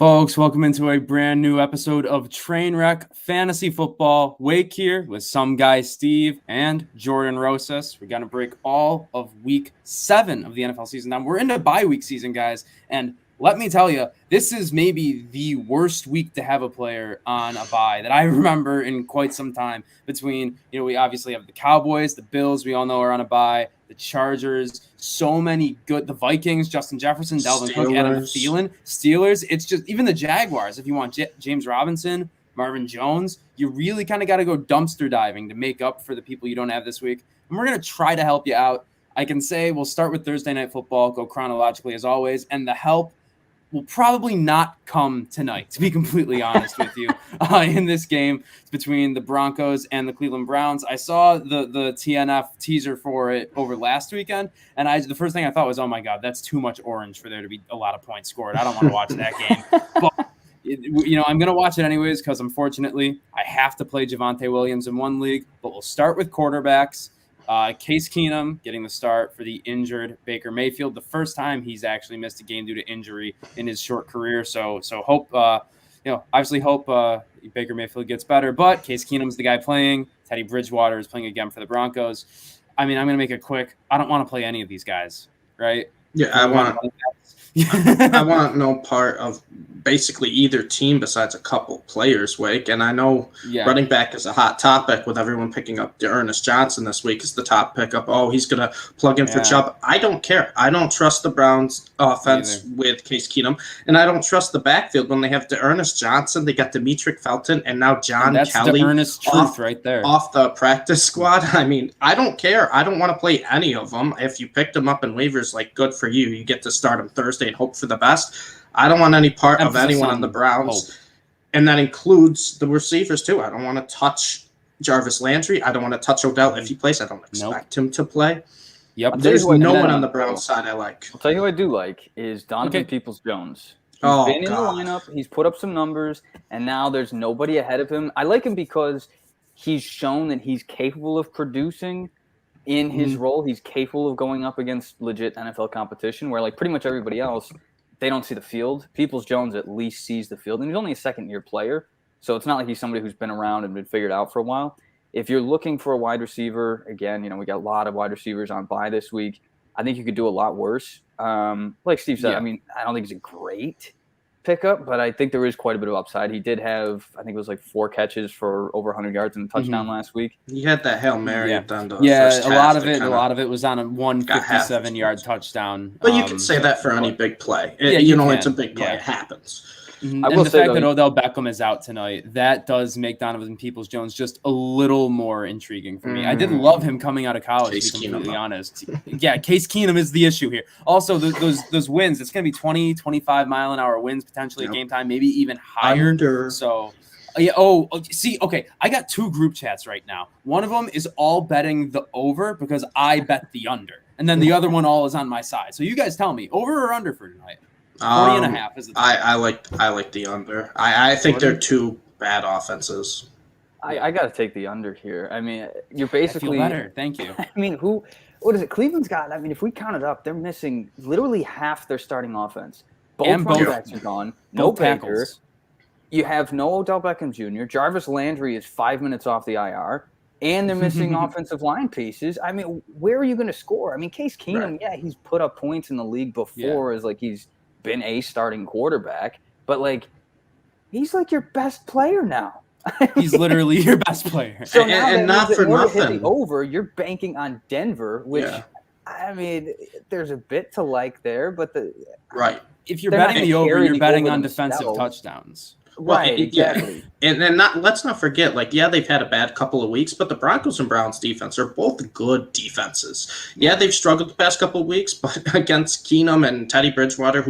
Folks, welcome into a brand new episode of Trainwreck Fantasy Football. Wake here with some guy Steve and Jordan Rosas. We're going to break all of week 7 of the NFL season. Now, we're into bye week season, guys, and let me tell you, this is maybe the worst week to have a player on a bye that I remember in quite some time. Between, we obviously have the Cowboys, the Bills, we all know are on a bye, the Chargers, so many good, the Vikings, Justin Jefferson, Dalvin Cook, Adam Thielen, Steelers. It's just, even the Jaguars, if you want James Robinson, Marvin Jones, you really kind of got to go dumpster diving to make up for the people you don't have this week. And we're going to try to help you out. I can say we'll start with Thursday Night Football, go chronologically as always, and the help will probably not come tonight, to be completely honest with you, in this game between the Broncos and the Cleveland Browns. I saw the TNF teaser for it over last weekend, and the first thing I thought was, oh my God, that's too much orange for there to be a lot of points scored. I don't want to watch that game. But, I'm going to watch it anyways because, unfortunately, I have to play Javonte Williams in one league. But we'll start with quarterbacks. Case Keenum getting the start for the injured Baker Mayfield, the first time he's actually missed a game due to injury in his short career. So hope, obviously hope Baker Mayfield gets better, but Case Keenum's the guy playing. Teddy Bridgewater is playing again for the Broncos. I mean, I'm going to make it quick. I don't want to play any of these guys, right? Yeah, I want no part of basically either team besides a couple players, Wake. And I know running back is a hot topic with everyone picking up Ernest Johnson this week is the top pickup. Oh, he's going to plug in for Chubb. I don't care. I don't trust the Browns offense with Case Keenum. And I don't trust the backfield when they have Ernest Johnson. They got Demetric Felton and now John Kelly right there off the practice squad. I mean, I don't care. I don't want to play any of them. If you picked them up in waivers, good for you. You get to start them Thursday and hope for the best. I don't want any part of anyone on the Browns, and that includes the receivers too. I don't want to touch Jarvis Landry. I don't want to touch Odell if he plays. I don't expect him to play. Yep. There's no one on the Browns side I like. I'll tell you who I do like is Donovan Peoples-Jones. He's been in the lineup. He's put up some numbers, and now there's nobody ahead of him. I like him because he's shown that he's capable of producing in his role. He's capable of going up against legit NFL competition where, pretty much everybody else, they don't see the field. Peoples-Jones at least sees the field, and he's only a second-year player, so it's not like he's somebody who's been around and been figured out for a while. If you're looking for a wide receiver, again, we got a lot of wide receivers on bye this week. I think you could do a lot worse. Like Steve said, I mean, I don't think he's a great pickup, but I think there is quite a bit of upside. He did have, I think it was 4 catches for over 100 yards and a touchdown last week. He had that Hail Mary done to a lot of it was on a 157-yard touchdown. But you can say that for any big play. It's a big play. It happens. Mm-hmm. And the fact that Odell Beckham is out tonight, that does make Donovan Peoples-Jones just a little more intriguing for me. I did love him coming out of college, to be completely honest. Case Keenum is the issue here. Also, those wins, it's going to be 20, 25-mile-an-hour winds potentially at game time, maybe even higher. So, I got 2 group chats right now. One of them is all betting the over because I bet the under. And then the other one all is on my side. So you guys tell me, over or under for tonight? 40.5 is the I like the under. I think they're 2 bad offenses. I got to take the under here. I mean, you're basically I feel better. Thank you. I mean, what is it? Cleveland's got. I mean, if we count it up, they're missing literally half their starting offense. Both running backs are gone. No Baker. You have no Odell Beckham Jr. Jarvis Landry is 5 minutes off the IR. And they're missing offensive line pieces. I mean, where are you going to score? I mean, Case Keenum, he's put up points in the league before as he's been a starting quarterback, but he's your best player now. He's literally your best player. So now and not for nothing. Over, you're banking on Denver, which I mean, there's a bit to like there, but if you're betting the over, you're betting on defensive touchdowns. Right, exactly. And let's not forget, they've had a bad couple of weeks, but the Broncos and Browns defense are both good defenses. Yeah, they've struggled the past couple of weeks, but against Keenum and Teddy Bridgewater,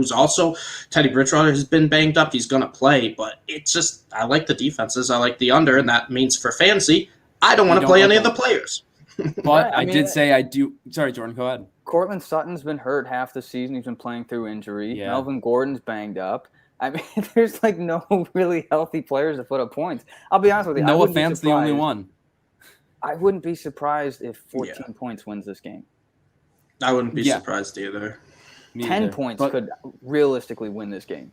Teddy Bridgewater has been banged up. He's going to play, but it's just, I like the defenses. I like the under, and that means for fantasy, I don't want to play any of the players. But I did say I do. Sorry, Jordan, go ahead. Cortland Sutton's been hurt half the season. He's been playing through injury. Yeah. Melvin Gordon's banged up. I mean, there's no really healthy players to put up points. I'll be honest with you. Noah Fant's the only one. I wouldn't be surprised if 14 points wins this game. I wouldn't be surprised either. 10 points could realistically win this game.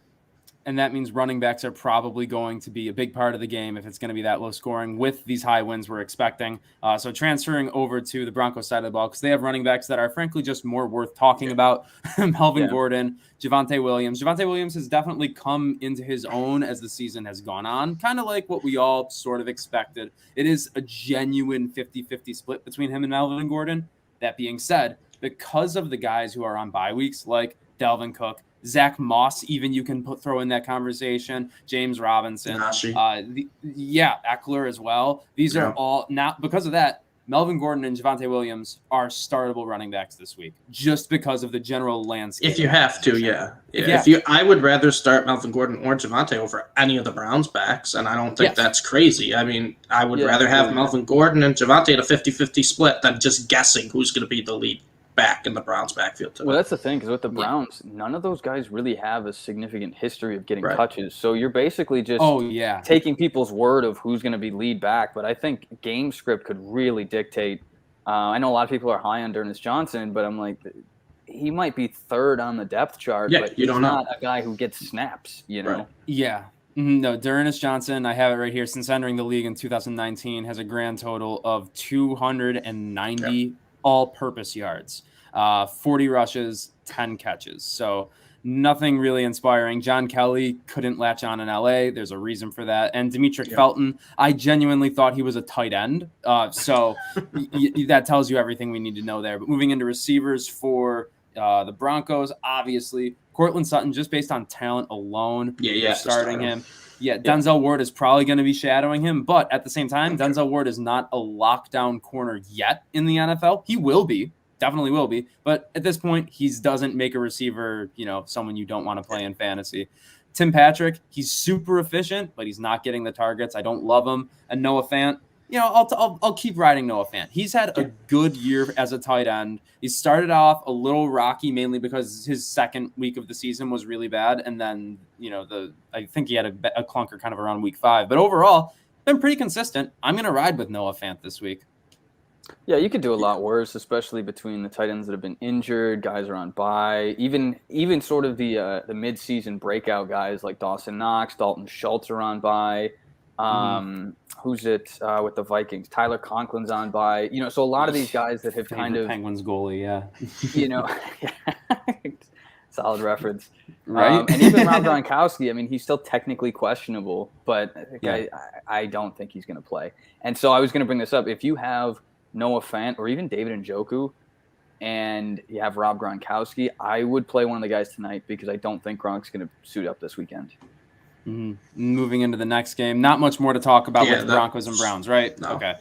And that means running backs are probably going to be a big part of the game if it's going to be that low scoring with these high wins we're expecting. So transferring over to the Broncos side of the ball, because they have running backs that are frankly just more worth talking about. Melvin Gordon, Javonte Williams. Javonte Williams has definitely come into his own as the season has gone on, kind of like what we all sort of expected. It is a genuine 50-50 split between him and Melvin Gordon. That being said, because of the guys who are on bye weeks, like Dalvin Cook, Zach Moss, even you can throw in that conversation, James Robinson, Eckler as well. These are all not because of that. Melvin Gordon and Javonte Williams are startable running backs this week, just because of the general landscape. If you have to, I would rather start Melvin Gordon or Javonte over any of the Browns backs, and I don't think that's crazy. I mean, I would rather have Melvin Gordon and Javonte at a 50-50 split than just guessing who's going to be the lead back in the Browns backfield today. Well, that's the thing, because with the Browns, none of those guys really have a significant history of getting touches. So you're basically just taking people's word of who's going to be lead back. But I think game script could really dictate. I know a lot of people are high on D'Ernest Johnson, but I'm like, he might be third on the depth chart, but he's not a guy who gets snaps, you know? Right. Yeah. No, D'Ernest Johnson, I have it right here, since entering the league in 2019, has a grand total of 290 all-purpose yards, 40 rushes, 10 catches. So nothing really inspiring. John Kelly couldn't latch on in LA. There's a reason for that. And Demetric Felton, I genuinely thought he was a tight end. So that tells you everything we need to know there. But moving into receivers for the Broncos, obviously, Cortland Sutton, just based on talent alone, starting him. Denzel Ward is probably going to be shadowing him, but at the same time, Denzel Ward is not a lockdown corner yet in the NFL. He will be, definitely will be, but at this point, he doesn't make a receiver, someone you don't want to play in fantasy. Tim Patrick, he's super efficient, but he's not getting the targets. I don't love him. And Noah Fant, I'll keep riding Noah Fant. He's had a good year as a tight end. He started off a little rocky, mainly because his second week of the season was really bad. And then, I think he had a clunker kind of around week 5. But overall, been pretty consistent. I'm going to ride with Noah Fant this week. Yeah, you could do a lot worse, especially between the tight ends that have been injured, guys are on bye, even sort of the mid-season breakout guys like Dawson Knox, Dalton Schultz are on bye. Who's it with the Vikings? Tyler Conklin's on bye. So a lot of these guys that have kind of Penguins goalie, solid reference, right? And even Rob Gronkowski. I mean, he's still technically questionable, but I don't think he's going to play. And so I was going to bring this up. If you have Noah Fant or even David Njoku, and you have Rob Gronkowski, I would play one of the guys tonight because I don't think Gronk's going to suit up this weekend. Moving into the next game, not much more to talk about with the Broncos and Browns, right? No. Okay.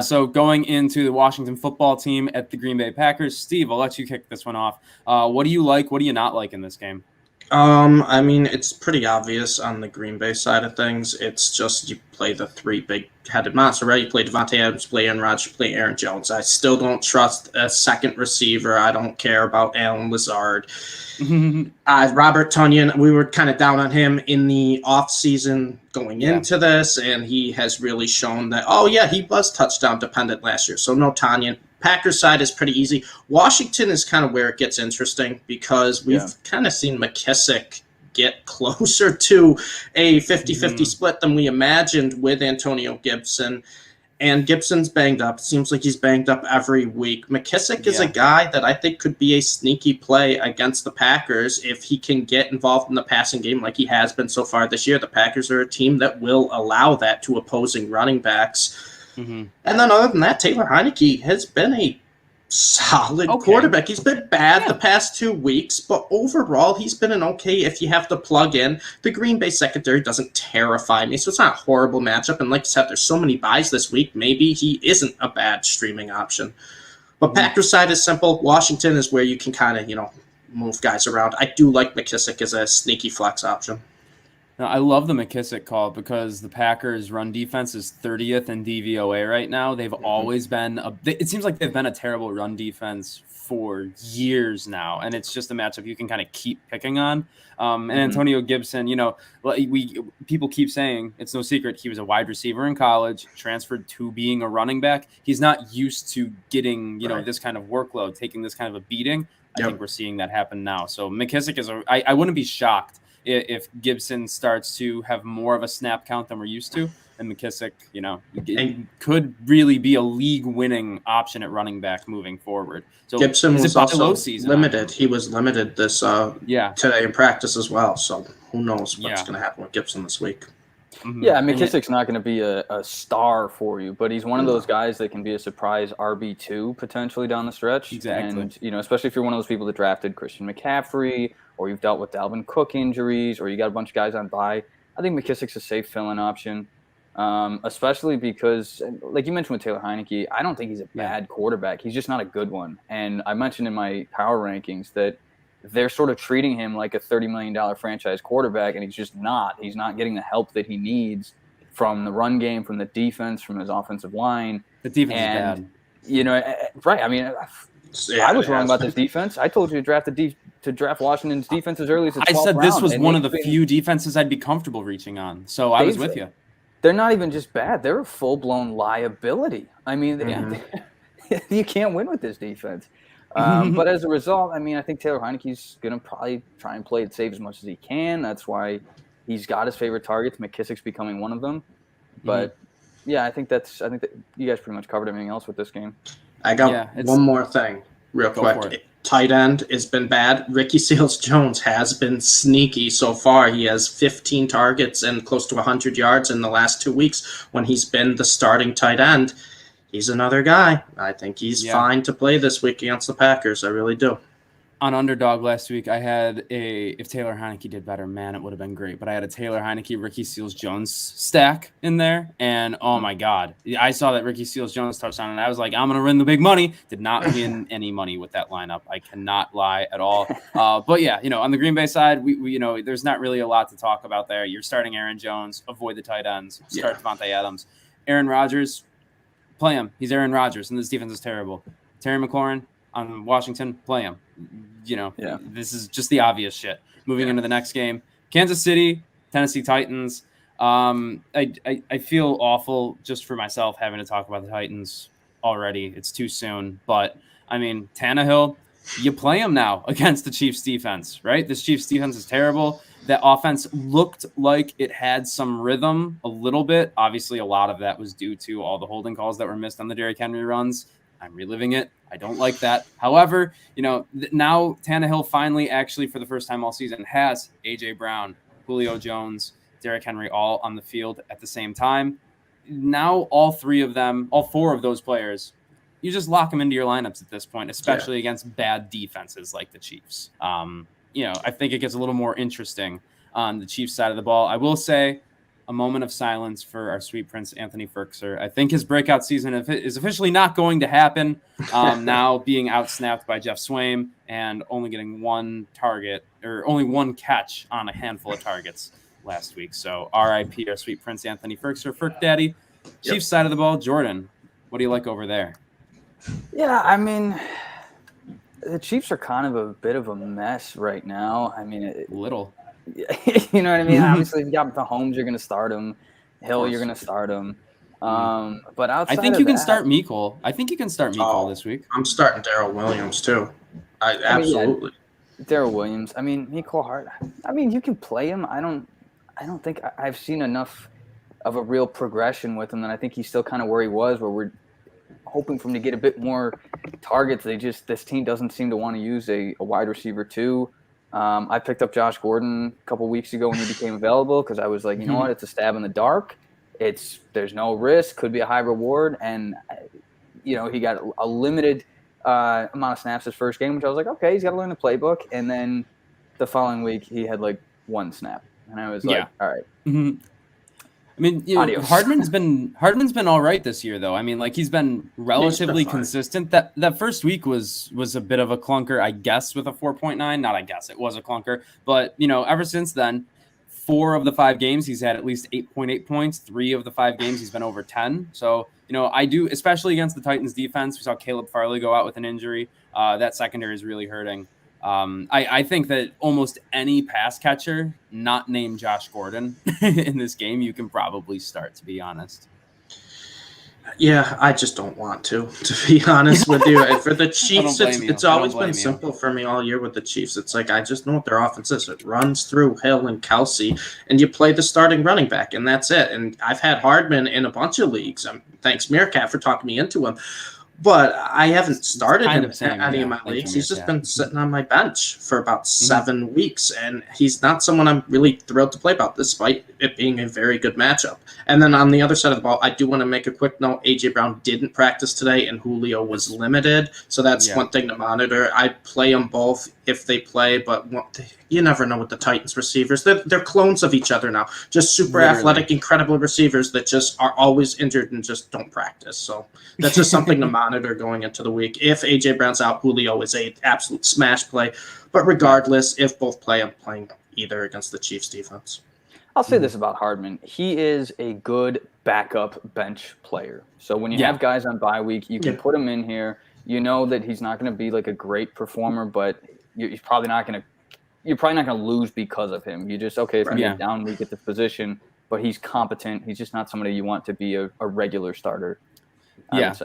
So going into the Washington football team at the Green Bay Packers, Steve, I'll let you kick this one off. What do you like? What do you not like in this game? I mean, it's pretty obvious on the Green Bay side of things. It's just you play the 3 big-headed monster, right? You play Devontae Adams, you play Aaron Rodgers, you play Aaron Jones. I still don't trust a second receiver. I don't care about Allen Lazard. Robert Tonyan, we were kind of down on him in the offseason going into this, and he has really shown that, he was touchdown dependent last year. So no Tonyan. Packers side is pretty easy. Washington is kind of where it gets interesting because we've kind of seen McKissick get closer to a 50-50 split than we imagined with Antonio Gibson. And Gibson's banged up. It seems like he's banged up every week. McKissick is a guy that I think could be a sneaky play against the Packers if he can get involved in the passing game like he has been so far this year. The Packers are a team that will allow that to opposing running backs. And then other than that, Taylor Heineke has been a solid quarterback. He's been bad the past 2 weeks, but overall he's been an okay if you have to plug in. The Green Bay secondary doesn't terrify me, so it's not a horrible matchup. And like you said, there's so many buys this week, maybe he isn't a bad streaming option. But Packers side is simple. Washington is where you can kind of, move guys around. I do like McKissick as a sneaky flex option. Now, I love the McKissick call because the Packers' run defense is 30th in DVOA right now. They've always been it seems like they've been a terrible run defense for years now, and it's just a matchup you can kind of keep picking on. And Antonio Gibson, people keep saying it's no secret he was a wide receiver in college, transferred to being a running back. He's not used to getting this kind of workload, taking this kind of a beating. I think we're seeing that happen now. So McKissick is I wouldn't be shocked if Gibson starts to have more of a snap count than we're used to, then McKissic, could really be a league-winning option at running back moving forward. So Gibson was also limited. Option? He was limited this today in practice as well. So who knows what's going to happen with Gibson this week. Mm-hmm. Yeah, McKissick's not going to be a star for you, but he's one of those guys that can be a surprise RB2 potentially down the stretch. Exactly. And, especially if you're one of those people that drafted Christian McCaffrey, or you've dealt with Dalvin Cook injuries, or you got a bunch of guys on bye, I think McKissick's a safe fill-in option, especially because, like you mentioned with Taylor Heineke, I don't think he's a bad quarterback. He's just not a good one. And I mentioned in my power rankings that they're sort of treating him like a $30 million franchise quarterback, and he's just not. He's not getting the help that he needs from the run game, from the defense, from his offensive line. The defense is bad. Right. I mean, I was wrong about this defense. I told you to draft Washington's defense as early as the 12th I said this round, was one of the few defenses I'd be comfortable reaching on, so I was with you. They're not even just bad. They're a full-blown liability. I mean, you can't win with this defense. But as a result, I mean, I think Taylor Heineke's going to probably try and play it safe as much as he can. That's why he's got his favorite targets. McKissick's becoming one of them. But, I think that you guys pretty much covered everything else with this game. I got one more thing real quick. Tight end has been bad. Ricky Seals-Jones has been sneaky so far. He has 15 targets and close to 100 yards in the last 2 weeks when he's been the starting tight end. He's another guy. I think he's fine to play this week against the Packers. I really do. On Underdog last week, I had if Taylor Heineke did better, man, it would have been great. But I had a Taylor Heineke, Ricky Seals-Jones stack in there. And, oh, my God. I saw that Ricky Seals-Jones touchdown, and I was like, I'm going to win the big money. Did not win any money with that lineup. I cannot lie at all. But, yeah, on the Green Bay side, we there's not really a lot to talk about there. You're starting Aaron Jones. Avoid the tight ends. Start Devontae Adams. Aaron Rodgers. Play him. He's Aaron Rodgers, and this defense is terrible. Terry McLaurin on Washington, play him. This is just the obvious shit. Moving into the next game, Kansas City, Tennessee Titans. I feel awful just for myself having to talk about the Titans already. It's too soon, but I mean, Tannehill, you play him now against the Chiefs defense, right? This Chiefs defense is terrible. That offense looked like it had some rhythm a little bit. Obviously, a lot of that was due to all the holding calls that were missed on the Derrick Henry runs. I'm reliving it. I don't like that. However, now Tannehill finally actually for the first time all season has A.J. Brown, Julio Jones, Derrick Henry all on the field at the same time. Now all four of those players, you just lock them into your lineups at this point, especially against bad defenses like the Chiefs. I think it gets a little more interesting on the Chiefs side of the ball. I will say a moment of silence for our sweet prince, Anthony Firkser. I think his breakout season is officially not going to happen, now being outsnapped by Jeff Swaim and only getting one target or only one catch on a handful of targets last week. So RIP, our sweet prince, Anthony Firkser, Firk Daddy. Chiefs side of the ball, Jordan, what do you like over there? Yeah, I mean, the Chiefs are kind of a bit of a mess right now. I mean, little. You know what I mean? Obviously, if you got Mahomes, you're going to start him. Hill, you're going to start him. But outside I think you can start Mecole. I think you can start Mecole this week. I'm starting Darrell Williams too. Absolutely. Darrell Williams. I mean, Mecole Hart. I mean, you can play him. I don't think I've seen enough of a real progression with him, and I think he's still kind of where he was, where we're hoping for him to get a bit more targets. This team doesn't seem to want to use a wide receiver too. I picked up Josh Gordon a couple weeks ago when he became available because I was like, you know what, it's a stab in the dark. There's no risk, could be a high reward, and he got a limited amount of snaps his first game, which I was like, okay, he's got to learn the playbook. And then the following week he had like one snap, and I was like, all right. Mm-hmm. I mean, Hardman's been all right this year, though. I mean, like he's been relatively consistent. That first week was a bit of a clunker, I guess, with a 4.9. Not I guess, it was a clunker. But, ever since then, 4 of the 5 games, he's had at least 8.8 points. 3 of the 5 games, he's been over 10. So, I do, especially against the Titans defense. We saw Caleb Farley go out with an injury. That secondary is really hurting. I think that almost any pass catcher not named Josh Gordon in this game, you can probably start, to be honest. Yeah, I just don't want to be honest with you. For the Chiefs, it's always been simple for me all year with the Chiefs. It's like I just know what their offense is. It runs through Hill and Kelsey, and you play the starting running back, and that's it. And I've had Hardman in a bunch of leagues. Thanks, Meerkat, for talking me into him. But I haven't started him in any of my leagues. He's just been sitting on my bench for about 7 weeks, and he's not someone I'm really thrilled to play about, despite it being a very good matchup. And then on the other side of the ball, I do want to make a quick note. A.J. Brown didn't practice today, and Julio was limited, so that's one thing to monitor. I play them both if they play, but you never know with the Titans receivers. They're clones of each other now. Just super athletic, incredible receivers that just are always injured and just don't practice. So that's just something to monitor going into the week. If A.J. Brown's out, Julio is an absolute smash play. But regardless, if both play, I'm playing either against the Chiefs defense. I'll say this about Hardman. He is a good backup bench player. So when you have guys on bye week, you can put him in here. You know that he's not going to be like a great performer, but you're probably not going to lose because of him. You just, okay, if you get down week at this position, but he's competent. He's just not somebody you want to be a regular starter.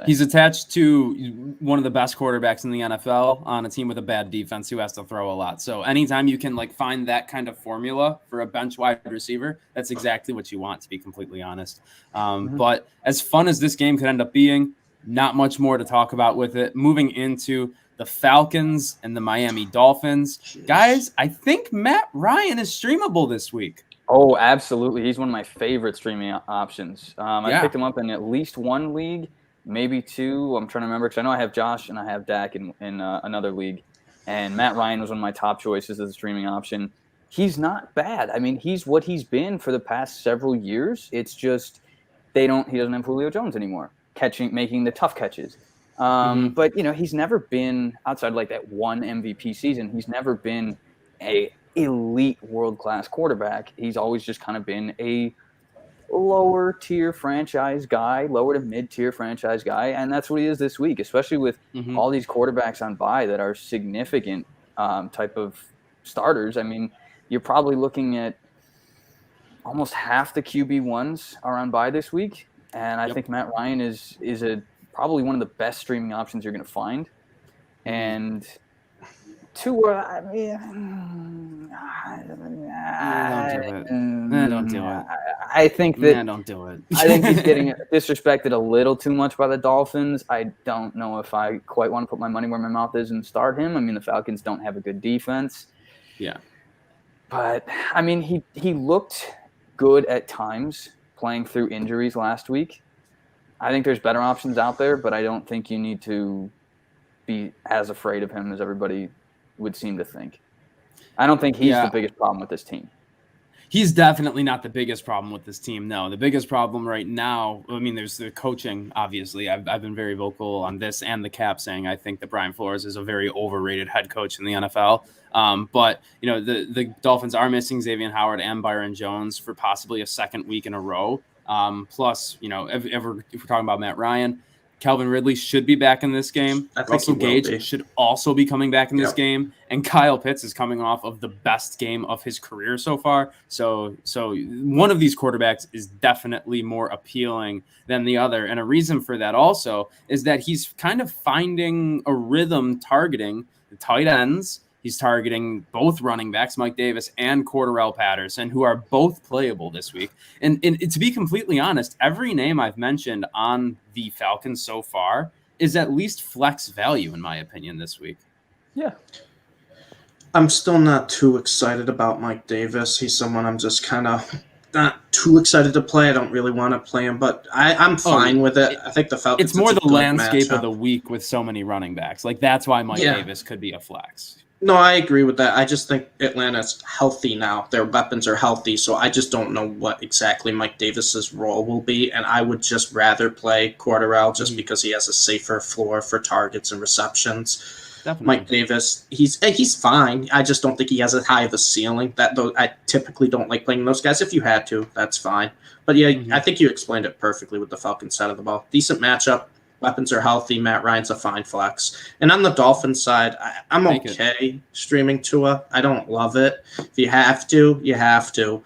He's attached to one of the best quarterbacks in the NFL on a team with a bad defense who has to throw a lot. So anytime you can like find that kind of formula for a bench wide receiver, that's exactly what you want, to be completely honest. But as fun as this game could end up being, not much more to talk about with it. Moving into the Falcons and the Miami Dolphins. Guys, I think Matt Ryan is streamable this week. Oh, absolutely. He's one of my favorite streaming options. I picked him up in at least one league. Maybe two. I'm trying to remember because I know I have Josh and I have Dak in another league. And Matt Ryan was one of my top choices as a streaming option. He's not bad. I mean, he's what he's been for the past several years. It's just he doesn't have Julio Jones anymore, making the tough catches. But, he's never been, outside like that one MVP season, he's never been a elite world-class quarterback. He's always just kind of been a lower tier franchise guy, lower to mid-tier franchise guy, and that's what he is this week, especially with all these quarterbacks on bye that are significant type of starters. I mean, you're probably looking at almost half the QB1s are on bye this week, and I think Matt Ryan is probably one of the best streaming options you're going to find. And Tua, don't do it. I think that don't do it. I think he's getting disrespected a little too much by the Dolphins. I don't know if I quite want to put my money where my mouth is and start him. I mean, the Falcons don't have a good defense. Yeah. But, I mean, he looked good at times playing through injuries last week. I think there's better options out there, but I don't think you need to be as afraid of him as everybody would seem to think. I don't think he's the biggest problem with this team. He's definitely not the biggest problem with this team. No, the biggest problem right now, I mean, there's the coaching, obviously. I've been very vocal on this and the Cap saying I think that Brian Flores is a very overrated head coach in the NFL. But, the Dolphins are missing Xavier Howard and Byron Jones for possibly a second week in a row. Plus, if we're talking about Matt Ryan, Calvin Ridley should be back in this game. Russell Gage should also be coming back in this game. And Kyle Pitts is coming off of the best game of his career so far. So one of these quarterbacks is definitely more appealing than the other. And a reason for that also is that he's kind of finding a rhythm targeting the tight ends. He's targeting both running backs, Mike Davis and Cordarrelle Patterson, who are both playable this week. And to be completely honest, every name I've mentioned on the Falcons so far is at least flex value, in my opinion, this week. Yeah. I'm still not too excited about Mike Davis. He's someone I'm just kind of not too excited to play. I don't really want to play him, but I'm fine with it. I think the Falcons. It's more the landscape of the week with so many running backs. Like, that's why Mike Davis could be a flex. No, I agree with that. I just think Atlanta's healthy now. Their weapons are healthy, so I just don't know what exactly Mike Davis's role will be, and I would just rather play Cordarrelle just because he has a safer floor for targets and receptions. Definitely. Mike Davis, he's fine. I just don't think he has as high of a ceiling. I typically don't like playing those guys. If you had to, that's fine. But I think you explained it perfectly with the Falcons side of the ball. Decent matchup. Weapons are healthy. Matt Ryan's a fine flex. And on the Dolphins side, I'm okay streaming Tua. I don't love it. If you have to, you have to.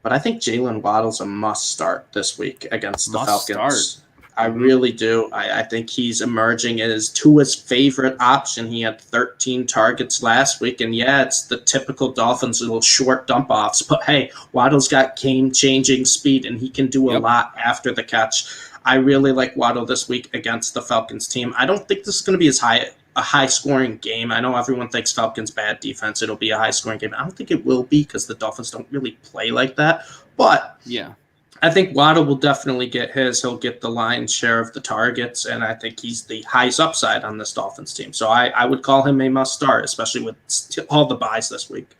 But I think Jalen Waddle's a must start this week against the Falcons. I really do. I think he's emerging as Tua's favorite option. He had 13 targets last week, and yeah, it's the typical Dolphins little short dump offs. But hey, Waddle's got game-changing speed, and he can do a lot after the catch. I really like Waddle this week against the Falcons team. I don't think this is going to be a high-scoring game. I know everyone thinks Falcons bad defense. It'll be a high-scoring game. I don't think it will be because the Dolphins don't really play like that. But yeah. I think Waddle will definitely get his. He'll get the lion's share of the targets, and I think he's the highest upside on this Dolphins team. So I would call him a must-start, especially with all the buys this week.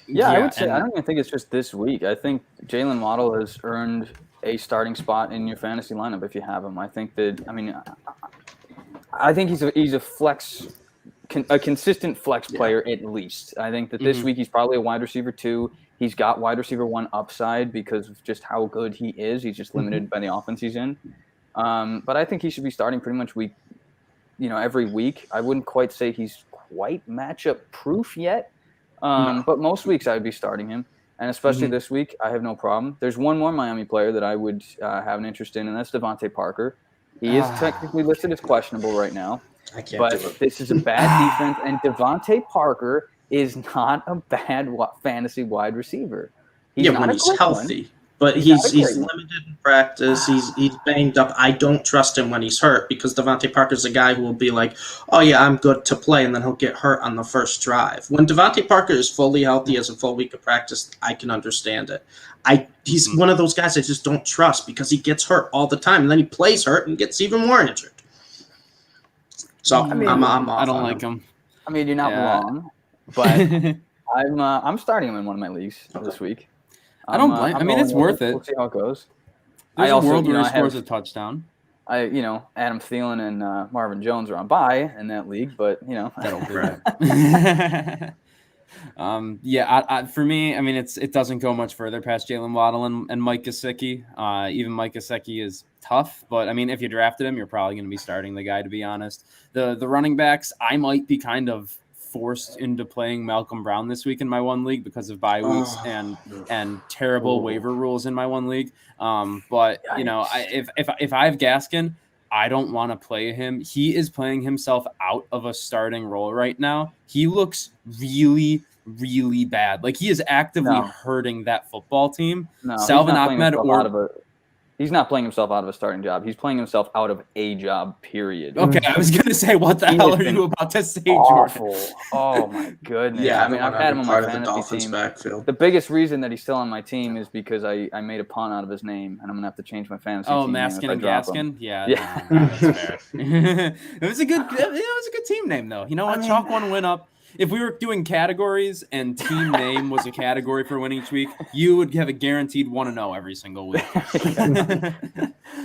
Yeah, I would say I don't even think it's just this week. I think Jalen Waddle has earned a starting spot in your fantasy lineup if you have him. I think he's a flex, a consistent flex player at least. I think that this week he's probably a wide receiver 2. He's got wide receiver 1 upside because of just how good he is. He's just limited by the offense he's in. But I think he should be starting pretty much every week. I wouldn't quite say he's quite matchup proof yet. But most weeks I would be starting him. And especially this week, I have no problem. There's one more Miami player that I would have an interest in, and that's Devante Parker. He is technically listed as questionable right now. But this is a bad defense, and Devante Parker is not a bad fantasy wide receiver. When he's healthy. But he's limited in practice. He's banged up. I don't trust him when he's hurt because Devante Parker's a guy who will be like, oh, yeah, I'm good to play, and then he'll get hurt on the first drive. When Devante Parker is fully healthy as a full week of practice, I can understand it. He's one of those guys I just don't trust because he gets hurt all the time, and then he plays hurt and gets even more injured. So I'm off. I don't like him. I mean, you're not wrong, but I'm starting him in one of my leagues this week. I don't blame. I mean, it's worth it. We'll see how it goes. There's a world where he scores a touchdown. Adam Thielen and Marvin Jones are on bye in that league, but that'll do it. For me, I mean, it doesn't go much further past Jalen Waddle and Mike Gesicki. Even Mike Gesicki is tough, but I mean, if you drafted him, you're probably going to be starting the guy. To be honest, the running backs, I might be kind of forced into playing Malcolm Brown this week in my one league because of bye weeks and terrible waiver rules in my one league. But if I have Gaskin, I don't want to play him. He is playing himself out of a starting role right now. He looks really, really bad. Like he is actively hurting that football team. No, Salvin Ahmed he's not playing himself out of a starting job. He's playing himself out of a job, period. Okay, I was going to say, what the hell are you about to say, awful. Jordan? Oh, my goodness. Yeah, I mean, I've had him on my fantasy team. Backfield. The biggest reason that he's still on my team is because I made a pun out of his name, and I'm going to have to change my fantasy team. Oh, Maskin and Gaskin? Yeah. That's fair. It was a good team name, though. You know what? Chalk one win up. If we were doing categories and team name was a category for win each week, you would have a guaranteed 1-0 every single week.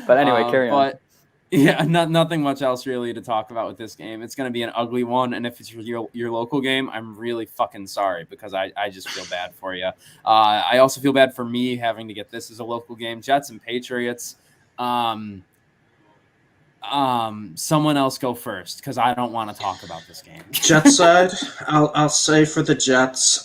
But anyway, carry on. But yeah, nothing much else really to talk about with this game. It's going to be an ugly one, and if it's your local game, I'm really fucking sorry because I just feel bad for you. I also feel bad for me having to get this as a local game. Jets and Patriots. Someone else go first because I don't want to talk about this game. Jets side, I'll say for the Jets,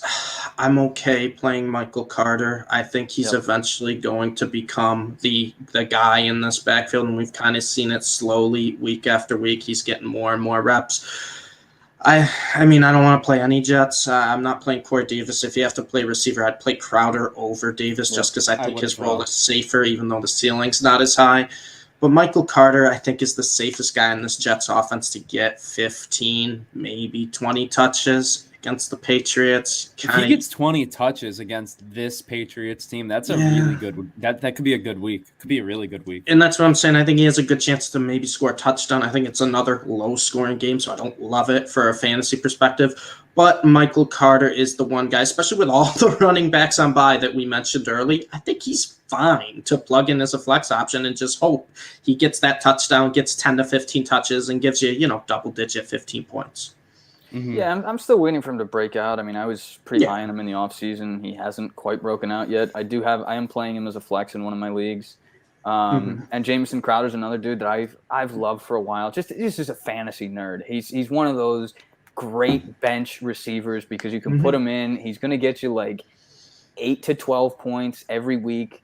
I'm okay playing Michael Carter. I think he's eventually going to become the guy in this backfield, and we've kind of seen it slowly week after week. He's getting more and more reps. I mean, I don't want to play any Jets. I'm not playing Corey Davis. If you have to play receiver, I'd play Crowder over Davis just because I think his role is safer, even though the ceiling's not as high. But Michael Carter, I think, is the safest guy in this Jets offense to get 15, maybe 20 touches against the Patriots. If he gets 20 touches against this Patriots team, that's a really good – that could be a good week. Could be a really good week. And that's what I'm saying. I think he has a good chance to maybe score a touchdown. I think it's another low-scoring game, so I don't love it for a fantasy perspective. But Michael Carter is the one guy, especially with all the running backs on bye that we mentioned early. I think he's fine to plug in as a flex option and just hope he gets that touchdown, gets 10 to 15 touches, and gives you, double-digit 15 points. Mm-hmm. Yeah, I'm still waiting for him to break out. I mean, I was pretty high on him in the offseason. He hasn't quite broken out yet. I am playing him as a flex in one of my leagues. And Jameson Crowder is another dude that I've loved for a while. He's just a fantasy nerd. He's one of those great bench receivers because you can put him in. He's going to get you like 8 to 12 points every week.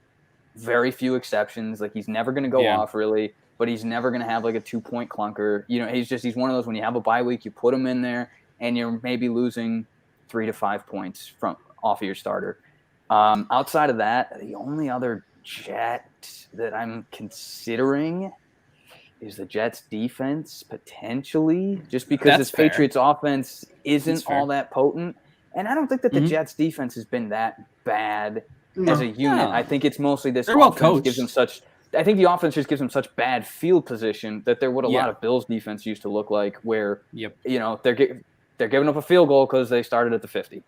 very few exceptions. Like, he's never going to go off, really, but he's never going to have, like, a 2-point clunker. You know, he's one of those, when you have a bye week, you put him in there, and you're maybe losing 3 to 5 points off of your starter. Outside of that, the only other Jet that I'm considering is the Jets defense, potentially, just because this Patriots offense isn't all that potent. And I don't think that the Jets defense has been that bad as a unit. I think it's mostly this offense gives them such – I think the offense just gives them such bad field position that they're what a lot of Bills defense used to look like, where, you know, they're giving up a field goal because they started at the 50.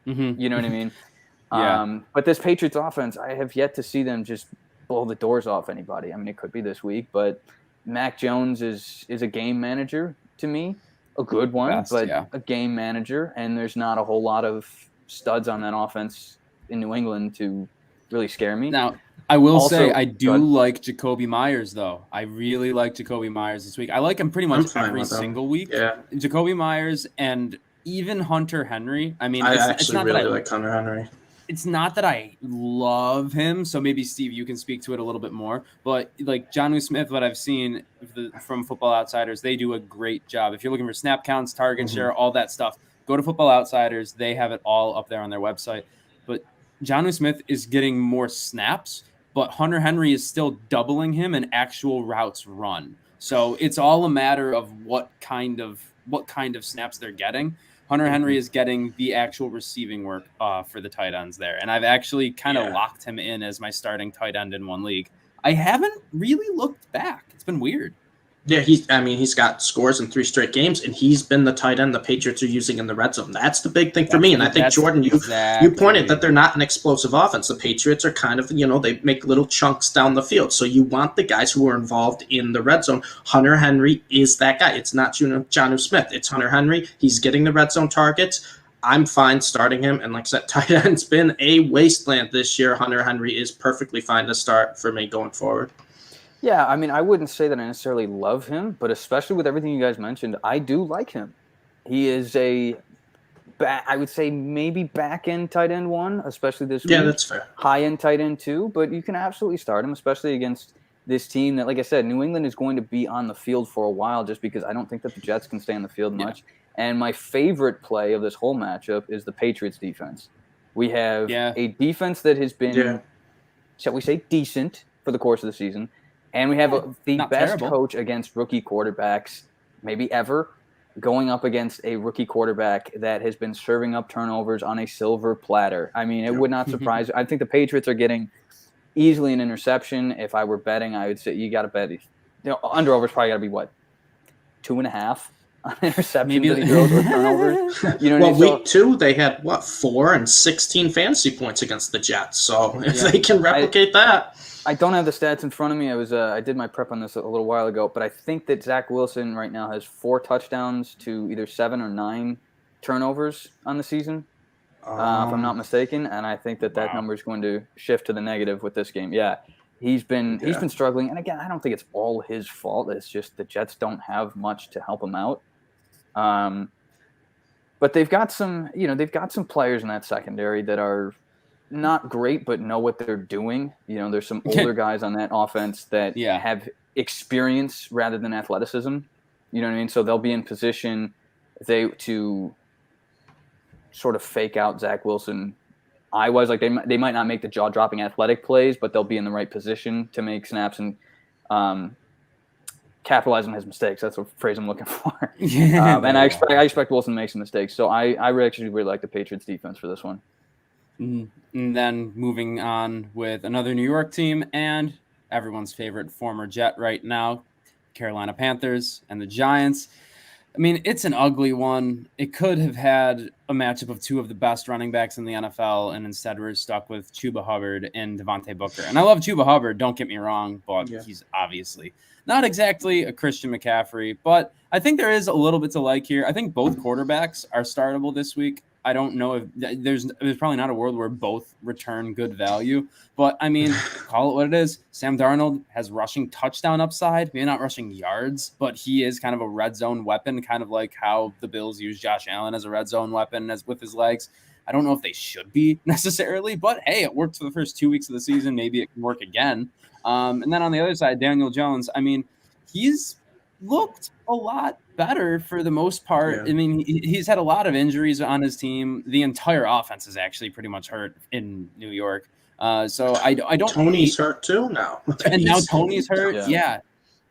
You know what I mean? But this Patriots offense, I have yet to see them just blow the doors off anybody. I mean, it could be this week, but Mac Jones is a game manager to me, a good one, a game manager, and there's not a whole lot of studs on that offense in New England to really scare me. Now, I will say I do like Jacoby Myers, though. I really like Jacoby Myers this week. I like him pretty much every single week. Yeah, Jacoby Myers and even Hunter Henry. I mean, I actually really like Hunter Henry. It's not that I love him, so maybe, Steve, you can speak to it a little bit more. But, like, Jonnu Smith, what I've seen from Football Outsiders, they do a great job. If you're looking for snap counts, target share, all that stuff, go to Football Outsiders. They have it all up there on their website. But Jonnu Smith is getting more snaps, but Hunter Henry is still doubling him in actual routes run. So it's all a matter of what kind of snaps they're getting. Hunter Henry is getting the actual receiving work for the tight ends there. And I've actually kind of locked him in as my starting tight end in one league. I haven't really looked back. It's been weird. Yeah, he's got scores in 3 straight games, and he's been the tight end the Patriots are using in the red zone. That's the big thing for me. And I think, Jordan, you pointed that they're not an explosive offense. The Patriots are kind of, they make little chunks down the field. So you want the guys who are involved in the red zone. Hunter Henry is that guy. It's not Jonnu Smith. It's Hunter Henry. He's getting the red zone targets. I'm fine starting him. And like I said, tight end's been a wasteland this year. Hunter Henry is perfectly fine to start for me going forward. Yeah, I mean, I wouldn't say that I necessarily love him, but especially with everything you guys mentioned, I do like him. He is I would say maybe back-end tight end 1, especially this week. Yeah, that's fair. High-end tight end 2, but you can absolutely start him, especially against this team that, like I said, New England is going to be on the field for a while just because I don't think that the Jets can stay on the field much. And my favorite play of this whole matchup is the Patriots defense. We have a defense that has been, shall we say, decent for the course of the season. And we have the best coach against rookie quarterbacks, maybe ever, going up against a rookie quarterback that has been serving up turnovers on a silver platter. I mean, it would not surprise – I think the Patriots are getting easily an interception. If I were betting, I would say you got to bet under-over's probably got to be, 2.5 on interceptions that he throws or turnovers. Week 2, they had, 4 and 16 fantasy points against the Jets. So if they can replicate that – I don't have the stats in front of me. I did my prep on this a little while ago, but I think that Zach Wilson right now has 4 touchdowns to either 7 or 9 turnovers on the season, if I'm not mistaken. And I think that number is going to shift to the negative with this game. Yeah, he's been struggling. And again, I don't think it's all his fault. It's just the Jets don't have much to help him out. But they've got some players in that secondary that are not great, but know what they're doing. There's some older guys on that offense that have experience rather than athleticism. You know what I mean? So they'll be in position to sort of fake out Zach Wilson. Like they might not make the jaw-dropping athletic plays, but they'll be in the right position to make snaps and capitalize on his mistakes. That's the phrase I'm looking for. And I expect Wilson to make some mistakes. So I actually really like the Patriots defense for this one. And then moving on with another New York team and everyone's favorite former Jet right now, Carolina Panthers and the Giants. I mean, it's an ugly one. It could have had a matchup of 2 of the best running backs in the NFL, and instead we're stuck with Chuba Hubbard and Devonte Booker. And I love Chuba Hubbard, don't get me wrong, but he's obviously not exactly a Christian McCaffrey. But I think there is a little bit to like here. I think both quarterbacks are startable this week. I don't know if there's probably not a world where both return good value, but I mean, call it what it is. Sam Darnold has rushing touchdown upside, maybe not rushing yards, but he is kind of a red zone weapon, kind of like how the Bills use Josh Allen as a red zone weapon with his legs. I don't know if they should be necessarily, but hey, it worked for the first 2 weeks of the season. Maybe it can work again. And then on the other side, Daniel Jones, I mean, he's looked a lot better for the most part. Yeah. I mean, he's had a lot of injuries on his team. The entire offense is actually pretty much hurt in New York. So I don't. Tony's hurt too now. And now Tony's hurt. Yeah,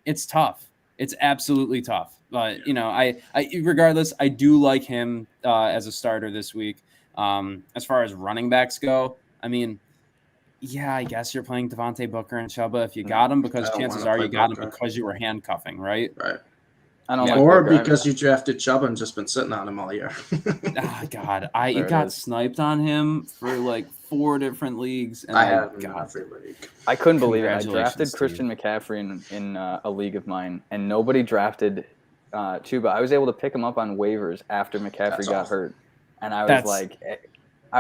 it's tough. It's absolutely tough. But, you know, I regardless, I do like him as a starter this week. As far as running backs go, I mean, yeah, I guess you're playing Devonte Booker and Chuba if you got him, because chances are you got him because you were handcuffing, right? Right. I don't or because you drafted Chuba and just been sitting on him all year. God, I got sniped on him for like 4 different leagues. And I have every league. I couldn't believe it. I drafted Christian McCaffrey in a league of mine, and nobody drafted Chuba. I was able to pick him up on waivers after McCaffrey got hurt, and I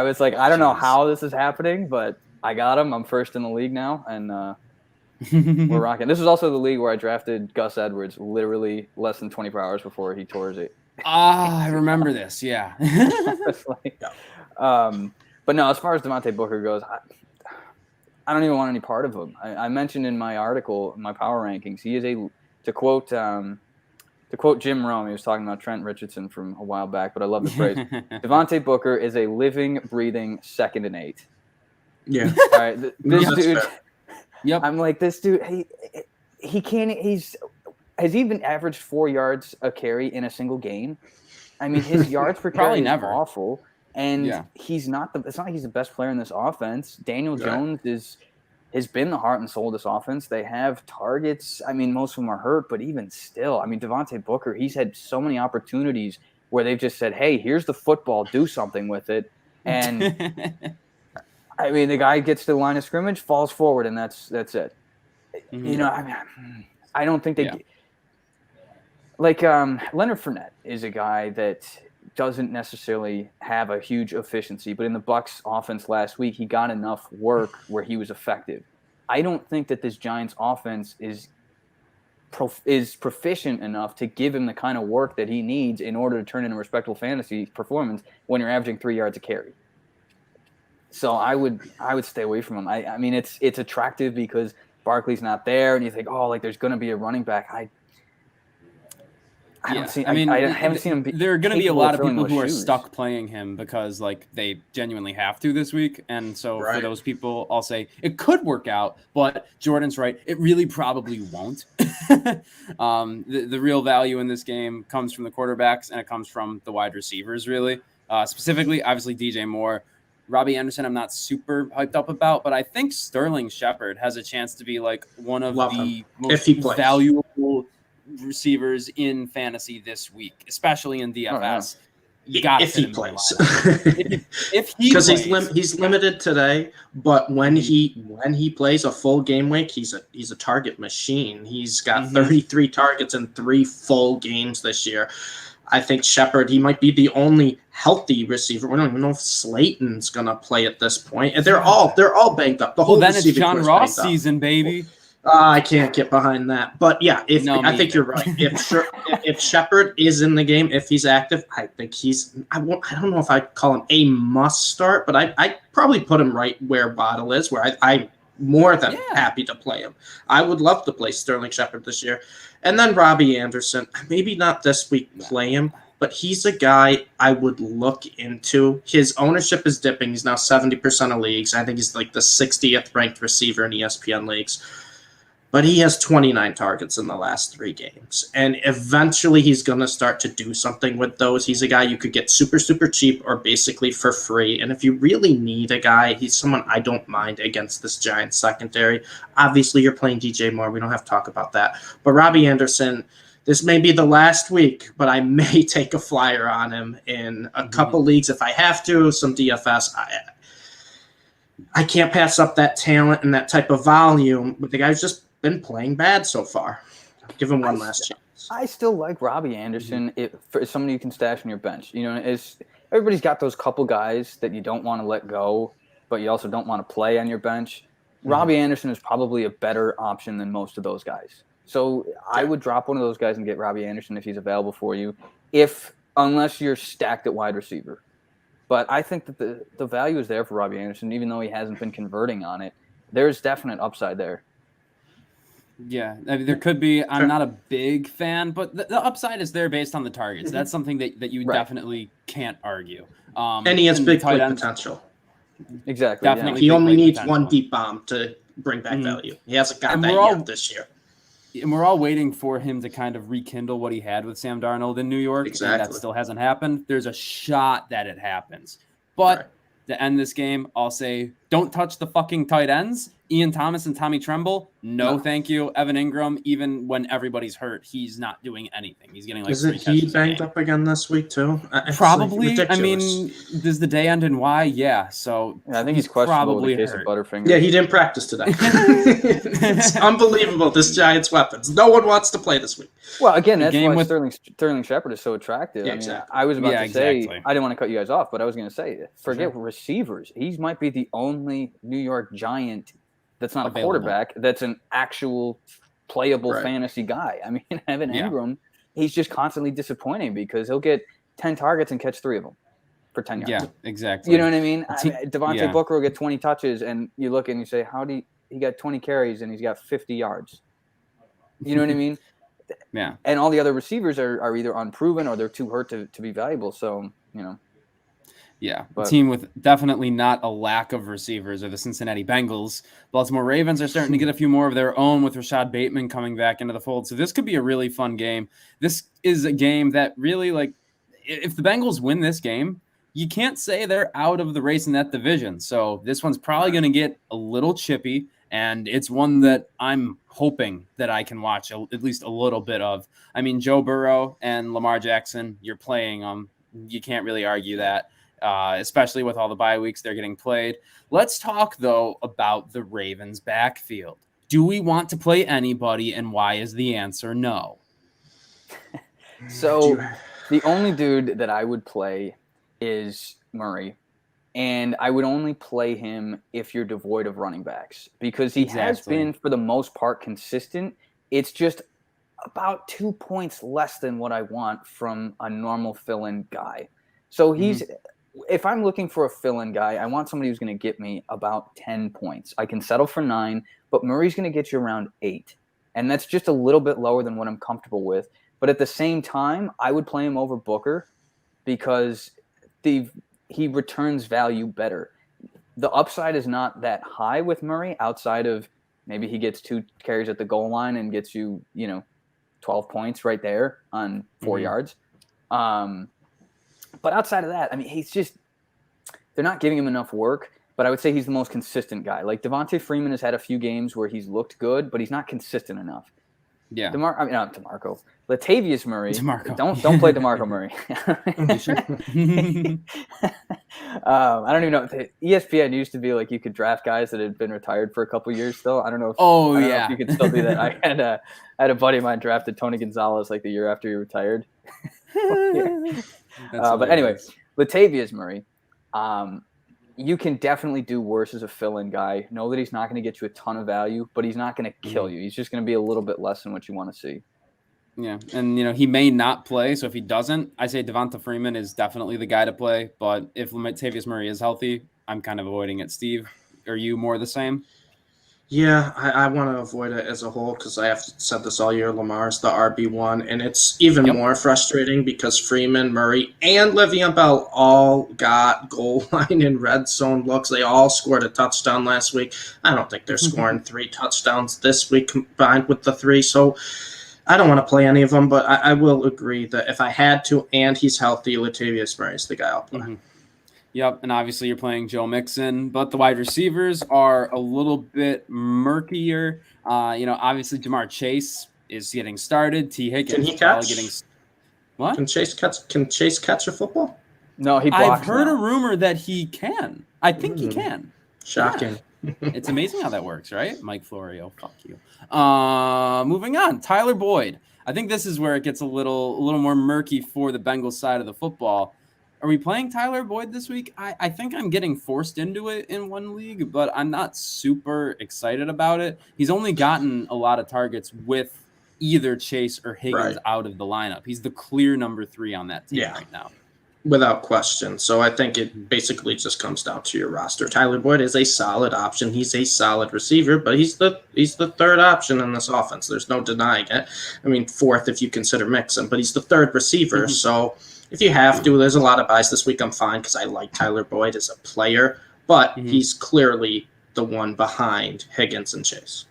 was like, I don't know how this is happening, but I got him. I'm first in the league now, and we're rocking. This is also the league where I drafted Gus Edwards literally less than 24 hours before he tore his it. I remember this. Yeah. But no, as far as Devonte Booker goes, I don't even want any part of him. I mentioned in my article, my power rankings, he is to quote Jim Rome, he was talking about Trent Richardson from a while back, but I love the phrase. Devonte Booker is a living, breathing 2nd and 8. Yeah. All right. This dude. Yep. I'm like, this dude, he can't, has even averaged 4 yards a carry in a single game. I mean, his yards per carry is awful. And he's not it's not like he's the best player in this offense. Daniel Jones has been the heart and soul of this offense. They have targets. I mean, most of them are hurt, but even still, I mean, Devonte Booker, he's had so many opportunities where they've just said, hey, here's the football, do something with it. And I mean, the guy gets to the line of scrimmage, falls forward, and that's it. Mm-hmm. You know, I mean, I don't think they like Leonard Fournette is a guy that doesn't necessarily have a huge efficiency, but in the Bucs offense last week, he got enough work where he was effective. I don't think that this Giants offense is proficient enough to give him the kind of work that he needs in order to turn in a respectable fantasy performance when you're averaging 3 yards a carry. So I would stay away from him. I mean, it's attractive because Barkley's not there, and you think, oh, like there's going to be a running back. I haven't seen him. There are going to be a lot of people who are stuck playing him because like they genuinely have to this week, and so for those people, I'll say it could work out. But Jordan's right; it really probably won't. The real value in this game comes from the quarterbacks, and it comes from the wide receivers. Really, specifically, obviously DJ Moore. Robbie Anderson, I'm not super hyped up about, but I think Sterling Shepard has a chance to be like one of the most valuable receivers in fantasy this week, especially in DFS. If he plays, because he's limited today, but when he plays a full game week, he's a target machine. He's got 33 targets in 3 full games this year. I think Shepard, he might be the only healthy receiver. We don't even know if Slayton's gonna play at this point. And they're all banged up. The whole then it's John Ross season, baby. I can't get behind that. But yeah, I think you're right. If Shepard is in the game, if he's active, I think I don't know if I'd call him a must start, but I probably put him right where Waddle is, where I'm more than happy to play him. I would love to play Sterling Shepard this year. And then Robbie Anderson, maybe not this week play him, but he's a guy I would look into. His ownership is dipping. He's now 70% of leagues. I think he's like the 60th ranked receiver in ESPN leagues. But he has 29 targets in the last 3 games. And eventually he's going to start to do something with those. He's a guy you could get super, super cheap or basically for free. And if you really need a guy, he's someone I don't mind against this Giants secondary. Obviously, you're playing DJ Moore. We don't have to talk about that. But Robbie Anderson, this may be the last week, but I may take a flyer on him in a couple leagues if I have to, some DFS. I can't pass up that talent and that type of volume, but the guy's just been playing bad so far. Give him one last chance. I still like Robbie Anderson for somebody you can stash on your bench. You know, everybody's got those couple guys that you don't want to let go, but you also don't want to play on your bench. Robbie Anderson is probably a better option than most of those guys. So I would drop one of those guys and get Robbie Anderson if he's available for you, unless you're stacked at wide receiver. But I think that the value is there for Robbie Anderson, even though he hasn't been converting on it. There's definite upside there. Yeah, I mean, there could be. I'm not a big fan, but the upside is there based on the targets. That's something that you definitely can't argue. And he has big play potential. Exactly. Definitely. He only needs one deep bomb to bring back value. He hasn't got that yet this year. And we're all waiting for him to kind of rekindle what he had with Sam Darnold in New York. Exactly. And that still hasn't happened. There's a shot that it happens. But to end this game, I'll say, don't touch the fucking tight ends. Ian Thomas and Tommy Tremble, no, thank you. Evan Ingram, even when everybody's hurt, he's not doing anything. He's getting like Isn't he banged up again this week too? Probably. I mean, does the day end in Y? Yeah. So I think he's questionable with the case of Butterfinger. Yeah, he didn't practice today. It's unbelievable, this Giants' weapons. No one wants to play this week. Well, again, that's why Sterling Shepard is so attractive. Yeah, exactly. I was about to say, I didn't want to cut you guys off, but I was going to say, forget receivers. He might be the only New York Giant that's not a quarterback, that's an actual playable fantasy guy. I mean, Evan Ingram, he's just constantly disappointing because he'll get 10 targets and catch 3 of them for 10 yards. Yeah, exactly. You know what I mean? Devonte Booker will get 20 touches, and you look and you say, he got 20 carries and he's got 50 yards? You know what I mean? Yeah. And all the other receivers are either unproven or they're too hurt to be valuable. So, Yeah, a team with definitely not a lack of receivers are the Cincinnati Bengals. Baltimore Ravens are starting to get a few more of their own with Rashad Bateman coming back into the fold. So this could be a really fun game. This is a game that really, if the Bengals win this game, you can't say they're out of the race in that division. So this one's probably going to get a little chippy, and it's one that I'm hoping that I can watch at least a little bit of. I mean, Joe Burrow and Lamar Jackson, you're playing them. You can't really argue that. Especially with all the bye weeks they're getting played. Let's talk, though, about the Ravens' backfield. Do we want to play anybody, and why is the answer no? So the only dude that I would play is Murray, and I would only play him if you're devoid of running backs because he has been, for the most part, consistent. It's just about 2 points less than what I want from a normal fill-in guy. So he's if I'm looking for a fill-in guy, I want somebody who's going to get me about 10 points. I can settle for 9, but Murray's going to get you around 8. And that's just a little bit lower than what I'm comfortable with. But at the same time, I would play him over Booker because he returns value better. The upside is not that high with Murray outside of maybe he gets 2 carries at the goal line and gets you, 12 points right there on 4 yards. But outside of that, I mean, they're not giving him enough work, but I would say he's the most consistent guy. Like Devontae Freeman has had a few games where he's looked good, but he's not consistent enough. Yeah. Not DeMarco. Latavius Murray. Don't play DeMarco Murray. I don't even know. ESPN used to be like you could draft guys that had been retired for a couple years still. I don't know if you could still do that. I had a buddy of mine drafted Tony Gonzalez like the year after he retired. But anyway, Latavius Murray, you can definitely do worse as a fill-in guy. Know that he's not going to get you a ton of value, but he's not going to kill you. He's just going to be a little bit less than what you want to see. Yeah, and he may not play, so if he doesn't, I say Devonta Freeman is definitely the guy to play. But if Latavius Murray is healthy, I'm kind of avoiding it. Steve, are you more the same? Yeah, I want to avoid it as a whole because I have said this all year. Lamar's the RB1, and it's even more frustrating because Freeman, Murray, and Le'Veon Bell all got goal line and red zone looks. They all scored a touchdown last week. I don't think they're scoring 3 touchdowns this week combined with the 3, so I don't want to play any of them, but I will agree that if I had to and he's healthy, Latavius Murray's the guy I'll play. Yep, and obviously you're playing Joe Mixon, but the wide receivers are a little bit murkier. Obviously Jamar Chase is getting started. T. Higgins can he catch? Getting what? Can Chase catch a football? No, he blocks. I've heard a rumor that he can. I think he can. Shocking. Yeah. It's amazing how that works, right? Mike Florio, fuck you. Moving on, Tyler Boyd. I think this is where it gets a little more murky for the Bengals side of the football. Are we playing Tyler Boyd this week? I think I'm getting forced into it in one league, but I'm not super excited about it. He's only gotten a lot of targets with either Chase or Higgins out of the lineup. He's the clear number 3 on that team right now. Without question. So I think it basically just comes down to your roster. Tyler Boyd is a solid option. He's a solid receiver, but he's the third option in this offense. There's no denying it. I mean, fourth if you consider Mixon, but he's the third receiver. So if you have to, there's a lot of buys this week. I'm fine because I like Tyler Boyd as a player, but he's clearly the one behind Higgins and Chase.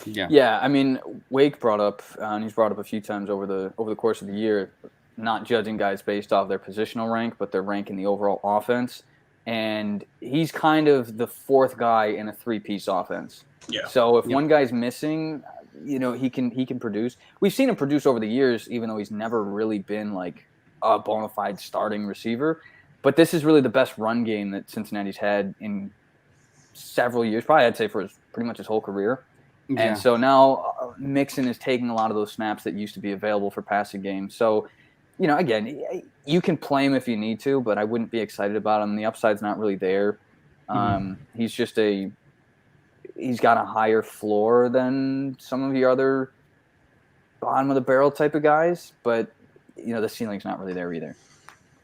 Yeah. I mean, Wake brought up, and he's brought up a few times over the course of the year, not judging guys based off their positional rank, but their rank in the overall offense. And he's kind of the fourth guy in a three-piece offense. Yeah. So if one guy's missing, he can produce. We've seen him produce over the years, even though he's never really been like a bona fide starting receiver. But this is really the best run game that Cincinnati's had in several years, probably I'd say for pretty much his whole career. Yeah. And so now Mixon is taking a lot of those snaps that used to be available for passing games. So, again, you can play him if you need to, but I wouldn't be excited about him. The upside's not really there. He's just he's got a higher floor than some of the other bottom of the barrel type of guys, but the ceiling's not really there either.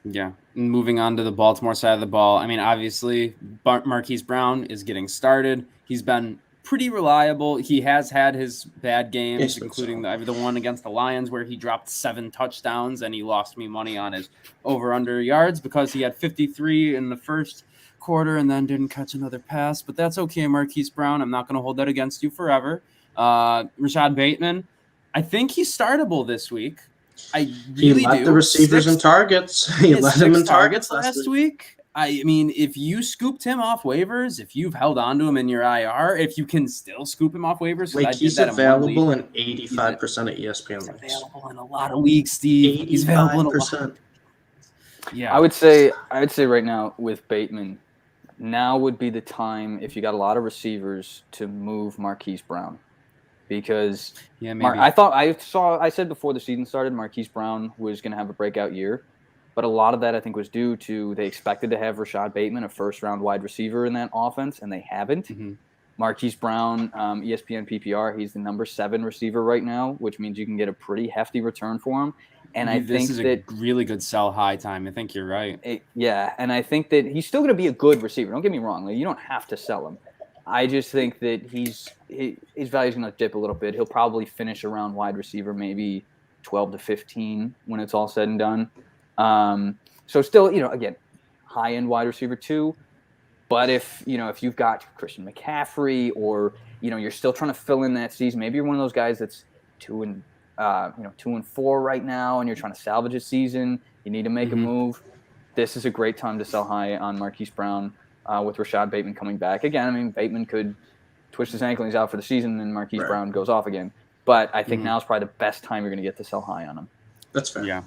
Yeah. Moving on to the Baltimore side of the ball. I mean, obviously, Marquise Brown is getting started. He's been pretty reliable. He has had his bad games, including the one against the Lions where he dropped 7 touchdowns and he lost me money on his over-under yards because he had 53 in the first quarter and then didn't catch another pass. But that's okay, Marquise Brown. I'm not going to hold that against you forever. Rashad Bateman, I think he's startable this week. I really do. The receivers and targets. He led them in targets last week. I mean, if you scooped him off waivers, if you've held on to him in your IR, if you can still scoop him off waivers, he's available in 85% of ESPN leagues. He's available in a lot of leagues, Steve. He's available in a lot. Yeah, I would say right now with Bateman, now would be the time if you got a lot of receivers to move Marquise Brown. Because I said before the season started, Marquise Brown was going to have a breakout year, but a lot of that I think was due to they expected to have Rashad Bateman, a first-round wide receiver in that offense, and they haven't. Marquise Brown, ESPN PPR, he's the number 7 receiver right now, which means you can get a pretty hefty return for him. And I think this is a really good sell high time. I think you're right. And I think that he's still going to be a good receiver. Don't get me wrong; you don't have to sell him. I just think that his value is going to dip a little bit. He'll probably finish around wide receiver, maybe 12 to 15 when it's all said and done. So still, again, high-end wide receiver 2. But if you've got Christian McCaffrey or, you're still trying to fill in that season, maybe you're one of those guys that's 2-4 right now and you're trying to salvage a season, you need to make a move. This is a great time to sell high on Marquise Brown. With Rashad Bateman coming back. Again, I mean, Bateman could twist his ankle and he's out for the season and Marquise Brown goes off again. But I think now is probably the best time you're going to get to sell high on him. That's fair. Yeah.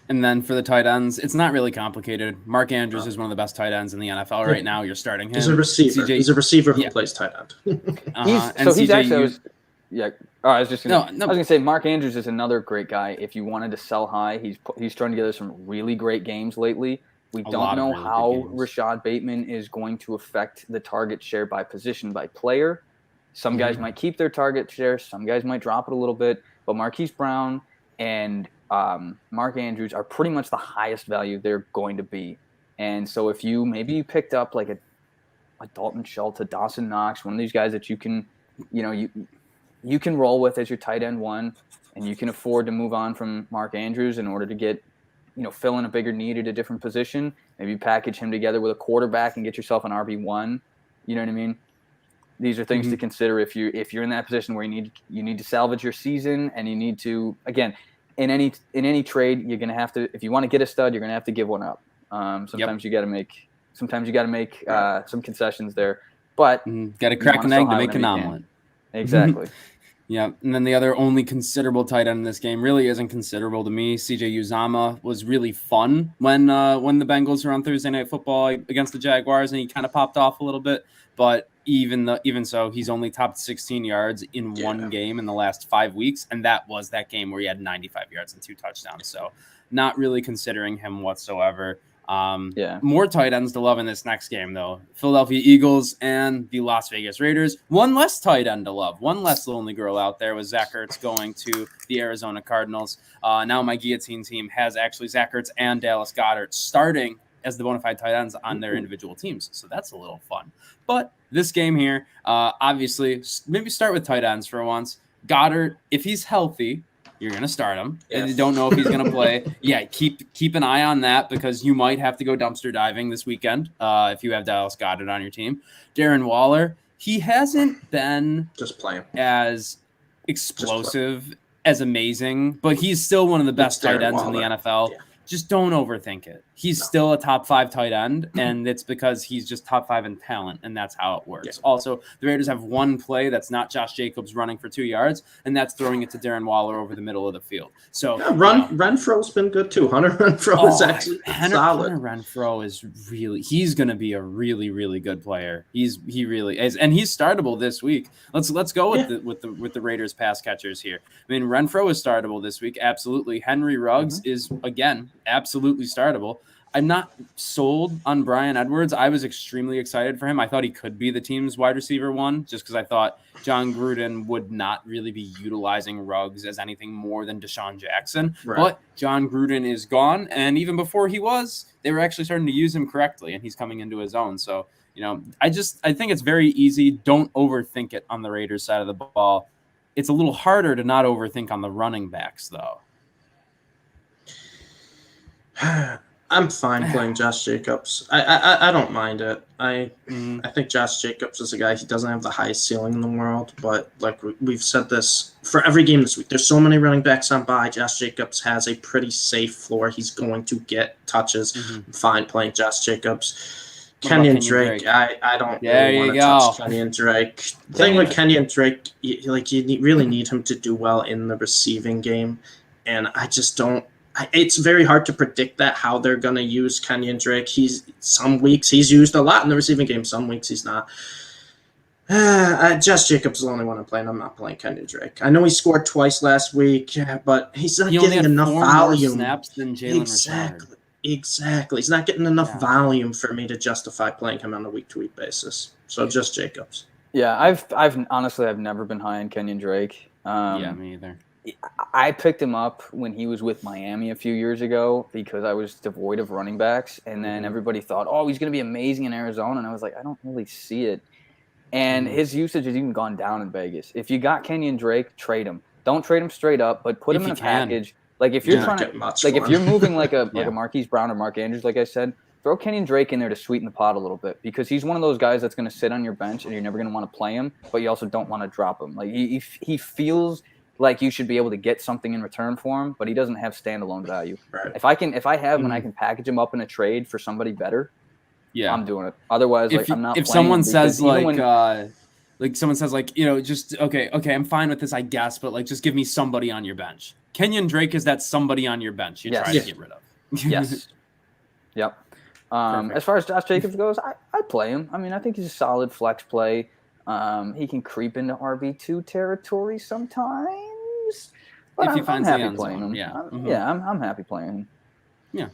And then for the tight ends, it's not really complicated. Mark Andrews is one of the best tight ends in the NFL right now. You're starting him. He's a receiver. He's a receiver who plays tight end. I was going to say Mark Andrews is another great guy. If you wanted to sell high, he's thrown together some really great games lately. We don't know how Rashad Bateman is going to affect the target share by position by player. Some guys might keep their target share. Some guys might drop it a little bit. But Marquise Brown and Mark Andrews are pretty much the highest value they're going to be. And so if you picked up like a Dalton Schultz, a Dawson Knox, one of these guys that you can, you can roll with as your tight end 1, and you can afford to move on from Mark Andrews in order to get fill in a bigger need at a different position. Maybe package him together with a quarterback and get yourself an RB1. You know what I mean? These are things to consider if you're in that position where you need to salvage your season and you need to, again, in any trade, you're going to have to, if you want to get a stud, you're going to have to give one up. Sometimes you got to make some concessions there, but got to crack an egg to make an omelet. Exactly. Yeah, and then the other only considerable tight end in this game really isn't considerable to me. CJ Uzama was really fun when the Bengals were on Thursday Night Football against the Jaguars, and he kind of popped off a little bit. But even so, he's only topped 16 yards in one game in the last 5 weeks, and that was that game where he had 95 yards and 2 touchdowns. So not really considering him whatsoever. More tight ends to love in this next game, though. Philadelphia Eagles and the Las Vegas Raiders. One less tight end to love. One less lonely girl out there with Zach Ertz going to the Arizona Cardinals. Now my guillotine team has actually Zach Ertz and Dallas Goedert starting as the bona fide tight ends on their individual teams. So that's a little fun. But this game here, obviously, maybe start with tight ends for once. Goddard, if he's healthy, you're going to start him. Yes. And you don't know if he's going to play. Keep an eye on that because you might have to go dumpster diving this weekend if you have Dallas Goedert on your team. Darren Waller, he hasn't been just playing as explosive, as amazing, but he's still one of the best tight ends in the NFL. Yeah. Just don't overthink it. He's still a top 5 tight end, and it's because he's just top 5 in talent, and that's how it works. Yeah. Also, the Raiders have one play that's not Josh Jacobs running for 2 yards, and that's throwing it to Darren Waller over the middle of the field. So Renfro's been good too. Hunter Renfro is actually solid. Hunter Renfro is he's going to be a really, really good player. He really is, and he's startable this week. Let's go with the Raiders pass catchers here. I mean, Renfro is startable this week, absolutely. Henry Ruggs is again absolutely startable. I'm not sold on Bryan Edwards. I was extremely excited for him. I thought he could be the team's wide receiver one just because I thought John Gruden would not really be utilizing Ruggs as anything more than Deshaun Jackson. Right. But John Gruden is gone, and even before he was, they were actually starting to use him correctly, and he's coming into his own. So, I think it's very easy. Don't overthink it on the Raiders side of the ball. It's a little harder to not overthink on the running backs, though. I'm fine playing Josh Jacobs. I don't mind it. I think Josh Jacobs is a guy. He doesn't have the highest ceiling in the world, but like we've said this for every game this week. There's so many running backs on bye. Josh Jacobs has a pretty safe floor. He's going to get touches. I'm fine playing Josh Jacobs. Kenyan Drake. I don't really want to touch Kenyan Drake. The thing with Kenyan Drake, you really need him to do well in the receiving game, and I just don't. It's very hard to predict how they're going to use Kenyan Drake. Some weeks he's used a lot in the receiving game. Some weeks he's not. Josh Jacobs is the only one I'm playing. I'm not playing Kenyan Drake. I know he scored twice last week, but he's not getting enough volume. More snaps than Jalen Rashad. Exactly. He's not getting enough volume for me to justify playing him on a week-to-week basis. So just Jacobs. Yeah, I've honestly never been high on Kenyan Drake. Me either. I picked him up when he was with Miami a few years ago because I was devoid of running backs. And then everybody thought, he's going to be amazing in Arizona. And I was like, I don't really see it. And his usage has even gone down in Vegas. If you got Kenyan Drake, trade him. Don't trade him straight up, but put him in a package. Like if you're if you're moving like a Marquise Brown or Mark Andrews, like I said, throw Kenyan Drake in there to sweeten the pot a little bit because he's one of those guys that's going to sit on your bench and you're never going to want to play him, but you also don't want to drop him. Like he feels like you should be able to get something in return for him, but he doesn't have standalone value. Right. If I have when I can package him up in a trade for somebody better, I'm doing it. Otherwise, I'm not. If someone says someone says just okay, I'm fine with this, I guess, but just give me somebody on your bench. Kenyan Drake is that somebody on your bench you try to get rid of. Yes. Yep. As far as Josh Jacobs goes, I play him. I mean, I think he's a solid flex play. He can creep into RB2 territory sometimes. But if he finds the end zone, I'm happy playing him. Yeah.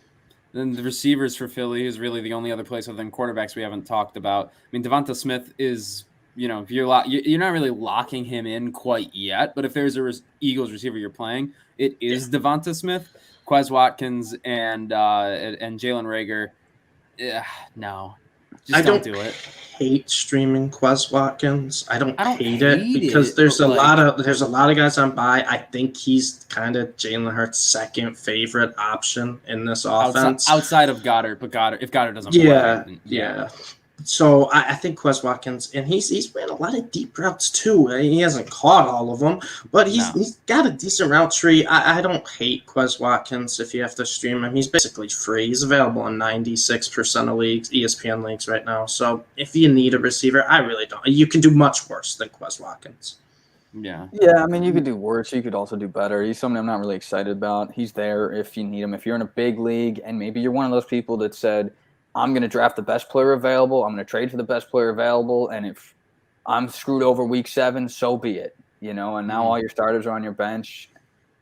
Then the receivers for Philly is really the only other place other than quarterbacks we haven't talked about. I mean, Devonta Smith is, if you're not really locking him in quite yet, but if there's a Eagles receiver you're playing, it is Devonta Smith, Quez Watkins, and Jalen Reagor. No. Just don't do it. Hate streaming Quez Watkins. I don't hate it because there's a lot of guys on bye. I think he's kind of Jalen Hurts' second favorite option in this offense outside of Goddard. But if Goddard doesn't play, yeah. So I think Quez Watkins, and he's ran a lot of deep routes too. He hasn't caught all of them, but he's got a decent route tree. I don't hate Quez Watkins if you have to stream him. He's basically free. He's available in 96% of leagues, ESPN leagues right now. So if you need a receiver, I really don't. You can do much worse than Quez Watkins. Yeah. Yeah, I mean, you could do worse. You could also do better. He's somebody I'm not really excited about. He's there if you need him. If you're in a big league and maybe you're one of those people that said, I'm going to draft the best player available. I'm going to trade for the best player available. And if I'm screwed over week 7, so be it. And now all your starters are on your bench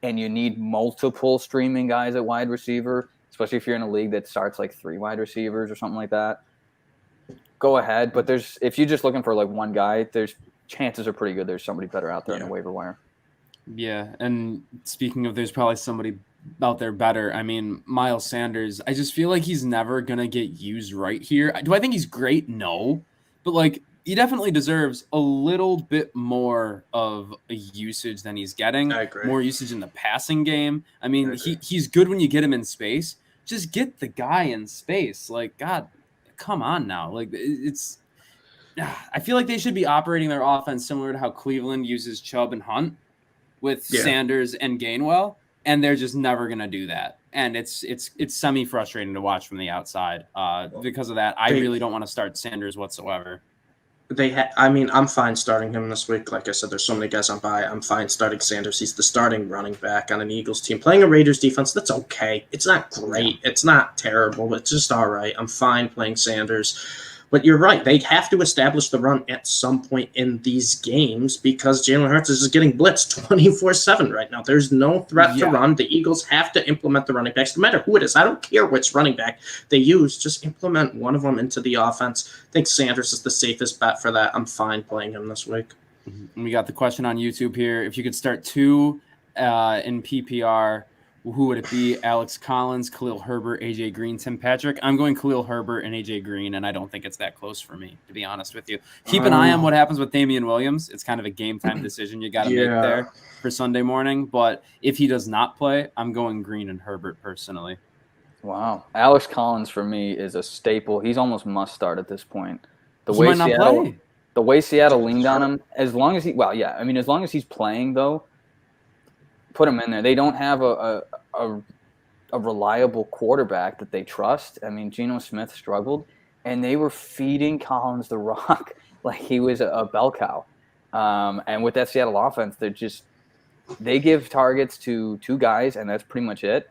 and you need multiple streaming guys at wide receiver. especially if you're in a league that starts like 3 wide receivers or something like that. Go ahead, but if you're just looking for like one guy, there's chances are pretty good there's somebody better out there on the waiver wire. Yeah, and speaking of, there's probably somebody out there better. I mean, Miles Sanders, I just feel like he's never going to get used right here. Do I think he's great? No. But, like, he definitely deserves a little bit more of a usage than he's getting. I agree. More usage in the passing game. I mean, he's good when you get him in space. Just get the guy in space. Like, God, come on now. Like, I feel like they should be operating their offense similar to how Cleveland uses Chubb and Hunt with Sanders and Gainwell, and they're just never going to do that. And it's semi-frustrating to watch from the outside. Because of that, I really don't want to start Sanders whatsoever. I'm fine starting him this week. Like I said, there's so many guys on bye. I'm fine starting Sanders. He's the starting running back on an Eagles team. Playing a Raiders defense, that's okay. It's not great. It's not terrible, but it's just all right. I'm fine playing Sanders. But you're right. They have to establish the run at some point in these games because Jalen Hurts is getting blitzed 24/7 right now. There's no threat to run. The Eagles have to implement the running backs, no matter who it is. I don't care which running back they use. Just implement one of them into the offense. I think Sanders is the safest bet for that. I'm fine playing him this week. And we got the question on YouTube here. If you could start 2 in PPR, who would it be? Alex Collins, Khalil Herbert, AJ Green, Tim Patrick. I'm going Khalil Herbert and AJ Green, and I don't think it's that close for me, to be honest with you. Keep an eye on what happens with Damian Williams. It's kind of a game time decision you got to make there for Sunday morning. But if he does not play, I'm going Green and Herbert personally. Wow. Alex Collins for me is a staple. He's almost must start at this point. The way Seattle leaned on him, as long as he's playing though, put him in there. They don't have a reliable quarterback that they trust. I mean, Geno Smith struggled, and they were feeding Collins the rock like he was a bell cow. And with that Seattle offense, they give targets to 2 guys, and that's pretty much it.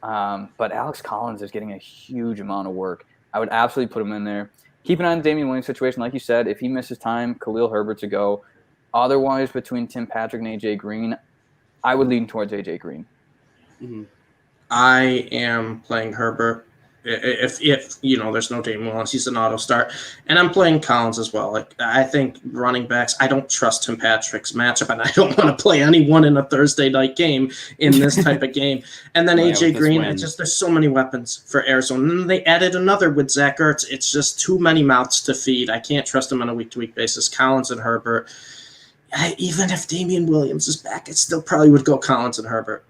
But Alex Collins is getting a huge amount of work. I would absolutely put him in there. Keep an eye on the Damian Williams situation. Like you said, if he misses time, Khalil Herbert's a go. Otherwise, between Tim Patrick and AJ Green, I would lean towards AJ Green. Mm-hmm. I am playing Herbert. If there's no Damian Williams, he's an auto start. And I'm playing Collins as well. Like, I think running backs, I don't trust Tim Patrick's matchup, and I don't want to play anyone in a Thursday night game in this type of game. And then AJ Green, there's so many weapons for Arizona. And then they added another with Zach Ertz. It's just too many mouths to feed. I can't trust him on a week-to-week basis. Collins and Herbert. Even if Damian Williams is back, I still probably would go Collins and Herbert.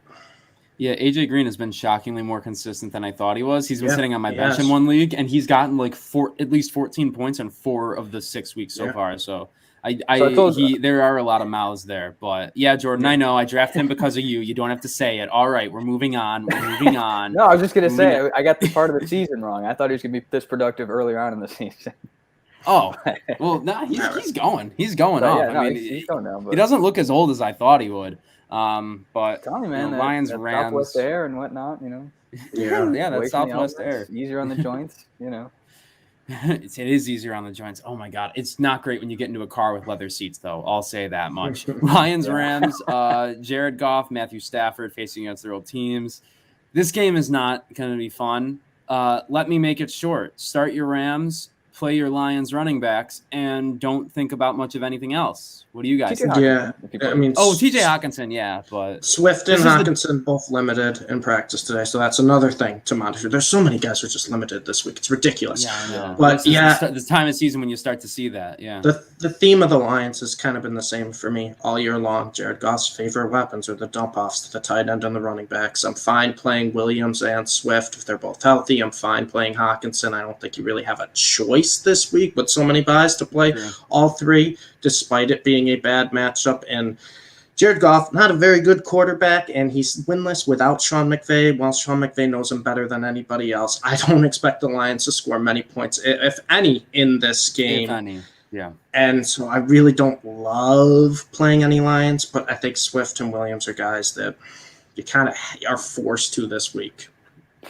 Yeah, AJ Green has been shockingly more consistent than I thought he was. He's been sitting on my bench in one league, and he's gotten like at least 14 points in 4 of the 6 weeks so far. So there are a lot of mouths there. But yeah, Jordan, I know I drafted him because of you. You don't have to say it. All right, we're moving on. No, I was just gonna say I got the part of the season wrong. I thought he was gonna be this productive earlier on in the season. Oh, well, he's going. He's going off. Yeah, I mean, he's going now, but he doesn't look as old as I thought he would. But tell me, man, Lions, that Rams, Southwest air and whatnot, Yeah, that's Southwest air. Easier on the joints, It is easier on the joints. Oh my God, it's not great when you get into a car with leather seats, though. I'll say that much. Lions, Rams, Jared Goff, Matthew Stafford facing against their old teams. This game is not going to be fun. Let me make it short. Start your Rams. Play your Lions running backs and don't think about much of anything else. What do you guys think? TJ Hawkinson, but Swift and Hawkinson both limited in practice today, so that's another thing to monitor. There's so many guys who are just limited this week. It's ridiculous. Yeah, I know. But this time of season when you start to see that, The theme of the Lions has kind of been the same for me all year long. Jared Goff's favorite weapons are the dump-offs to the tight end and the running backs. I'm fine playing Williams and Swift if they're both healthy. I'm fine playing Hawkinson. I don't think you really have a choice this week with so many buys to play all 3, despite it being a bad matchup. And Jared Goff, not a very good quarterback, and he's winless without Sean McVay. While Sean McVay knows him better than anybody else, I don't expect the Lions to score many points, if any, in this game. If any. Yeah. And so I really don't love playing any Lions, but I think Swift and Williams are guys that you kind of are forced to this week.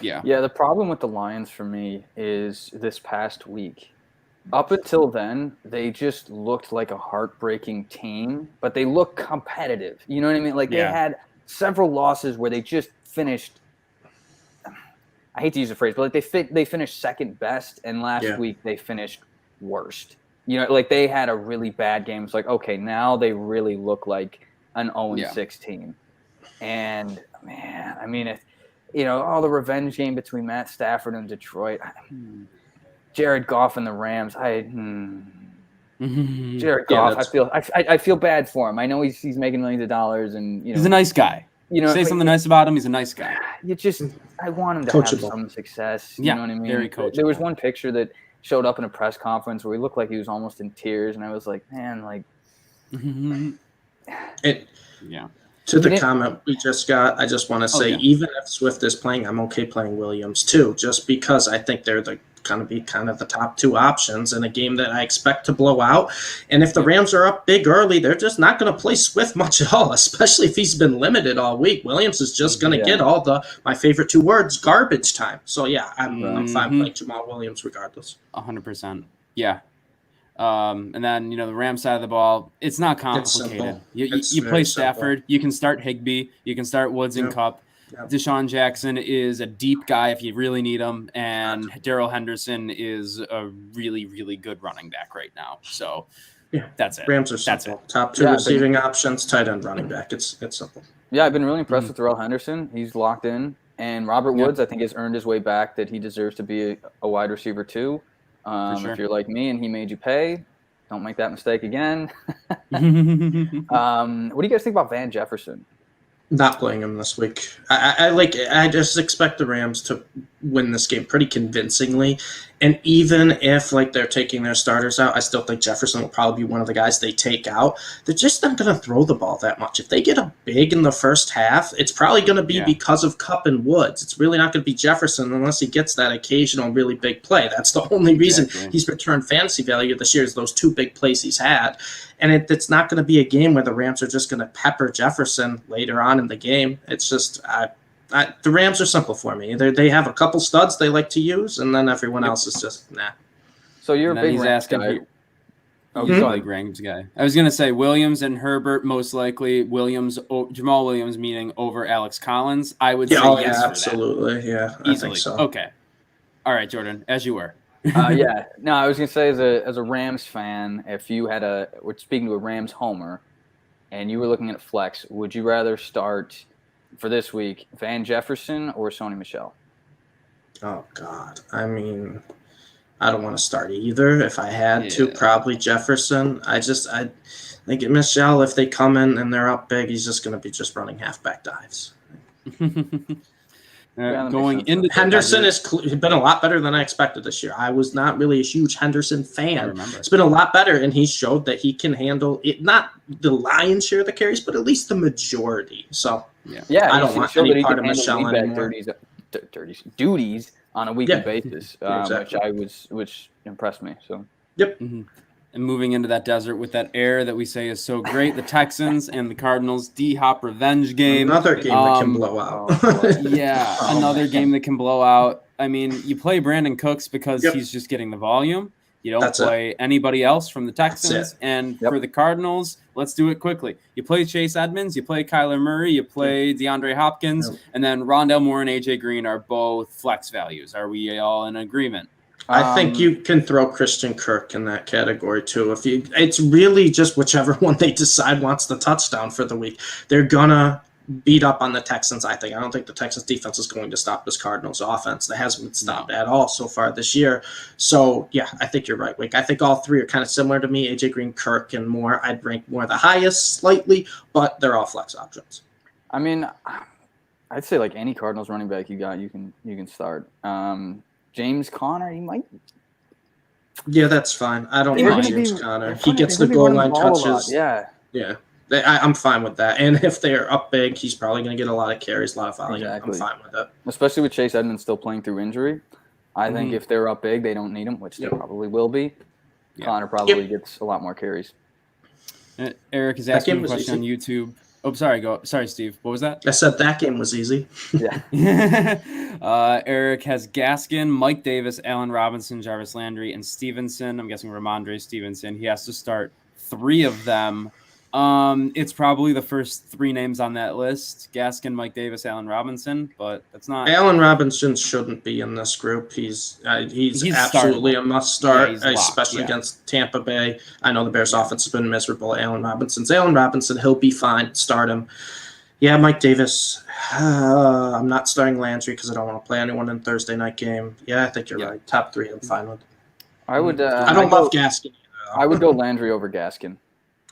Yeah. Yeah, the problem with the Lions for me is this past week. Up until then, they just looked like a heartbreaking team, but they look competitive. You know what I mean? Like they had several losses where they just finished I hate to use the phrase, but like they finished second best, and last week they finished worst. You know, like they had a really bad game. It's like, okay, now they really look like an 0-6 team. And man, I mean, all the revenge game between Matt Stafford and Detroit, Jared Goff and the Rams. Jared Goff, I feel bad for him. I know he's making millions of dollars, and he's a nice guy. Say something nice about him. He's a nice guy. I want him to have some success. You know what I mean? Very coachable. There was one picture that showed up in a press conference where he looked like he was almost in tears, and I was like, man, like. To the comment we just got, I just want to say, even if Swift is playing, I'm okay playing Williams too, just because I think they're kind of the top two options in a game that I expect to blow out. And if the Rams are up big early, they're just not going to play Swift much at all, especially if he's been limited all week. Williams is just going to get all my favorite two words, garbage time. So I'm fine playing Jamal Williams regardless. 100%. Yeah. And then, the Rams side of the ball, it's not complicated. You play Stafford, you can start Higbee, you can start Woods and Kupp. Deshaun Jackson is a deep guy if you really need him, and Darrell Henderson is a really, really good running back right now. So that's it. Rams are simple. Top two receiving options, tight end, running back. It's simple. Yeah, I've been really impressed with Darrell Henderson. He's locked in. And Robert Woods, I think, has earned his way back that he deserves to be a wide receiver too. If you're like me and he made you pay, don't make that mistake again. What do you guys think about Van Jefferson? Not playing him this week. I just expect the Rams to win this game pretty convincingly. And even if they're taking their starters out, I still think Jefferson will probably be one of the guys they take out. They're just not going to throw the ball that much. If they get a big in the first half, it's probably going to be because of Kupp and Woods. It's really not going to be Jefferson unless he gets that occasional really big play. That's the only reason he's returned fantasy value this year is those two big plays he's had. And it's not going to be a game where the Rams are just going to pepper Jefferson later on in the game. It's just the Rams are simple for me. They have a couple studs they like to use, and then everyone else is just nah. So you're a big Rams guy. He's a big Rams guy. I was going to say Williams and Herbert, most likely. Jamal Williams meaning over Alex Collins. I would say yes for absolutely. That. Yeah, easily. I think so. Okay. All right, Jordan, as you were. No, I was going to say as a Rams fan, if you we're speaking to a Rams homer, and you were looking at flex, would you rather start for this week Van Jefferson or Sony Michel? Oh God, I mean, I don't want to start either. If I had to, probably Jefferson. I think Michel, if they come in and they're up big, he's just going to be just running halfback dives. Going into Henderson has been a lot better than I expected this year. I was not really a huge Henderson fan. It's been a lot better, and he showed that he can handle it. Not the lion's share of the carries, but at least the majority. So I don't want any part of Michel anymore. Duties on a weekly basis, which impressed me. So And moving into that desert with that air that we say is so great, the Texans and the Cardinals D-Hop revenge game. Another game that can blow out. Another game that can blow out. I mean, you play Brandon Cooks because he's just getting the volume. You don't play anybody else from the Texans. And for the Cardinals, let's do it quickly. You play Chase Edmonds, you play Kyler Murray, you play DeAndre Hopkins, and then Rondale Moore and A.J. Green are both flex values. Are we all in agreement? I think you can throw Christian Kirk in that category too. It's really just whichever one they decide wants the touchdown for the week. They're gonna beat up on the Texans. I don't think the Texans defense is going to stop this Cardinals offense. That hasn't been stopped at all so far this year. So I think you're right, Wake. I think all three are kind of similar to me. AJ Green, Kirk, and Moore. I'd rank Moore the highest slightly, but they're all flex options. I mean, I'd say like any Cardinals running back you got, you can start. James Conner, he might. Yeah, that's fine. I don't mind James Conner. He gets the goal line touches. Yeah. I'm fine with that. And if they're up big, he's probably going to get a lot of carries, a lot of volume. Exactly. I'm fine with that. Especially with Chase Edmonds still playing through injury. I think if they're up big, they don't need him, which they probably will be. Conner probably gets a lot more carries. Eric is asking a question on YouTube. Oh, sorry, Steve. What was that? I said that game was easy. Yeah. Eric has Gaskin, Mike Davis, Allen Robinson, Jarvis Landry, and Stevenson. I'm guessing Ramondre Stevenson. He has to start 3 of them It's probably the first three names on that list: Gaskin, Mike Davis, Allen Robinson. But that's not. Allen Robinson shouldn't be in this group. He's absolutely startable. a must start, Yeah, especially against Tampa Bay. I know the Bears' offense has been miserable. Allen Robinson. He'll be fine. Start him. Yeah, Mike Davis. I'm not starting Landry because I don't want to play anyone in Thursday night game. Yeah, I think you're right. Top 3, I'm fine with. I would. I don't love Gaskin either. I would go Landry over Gaskin.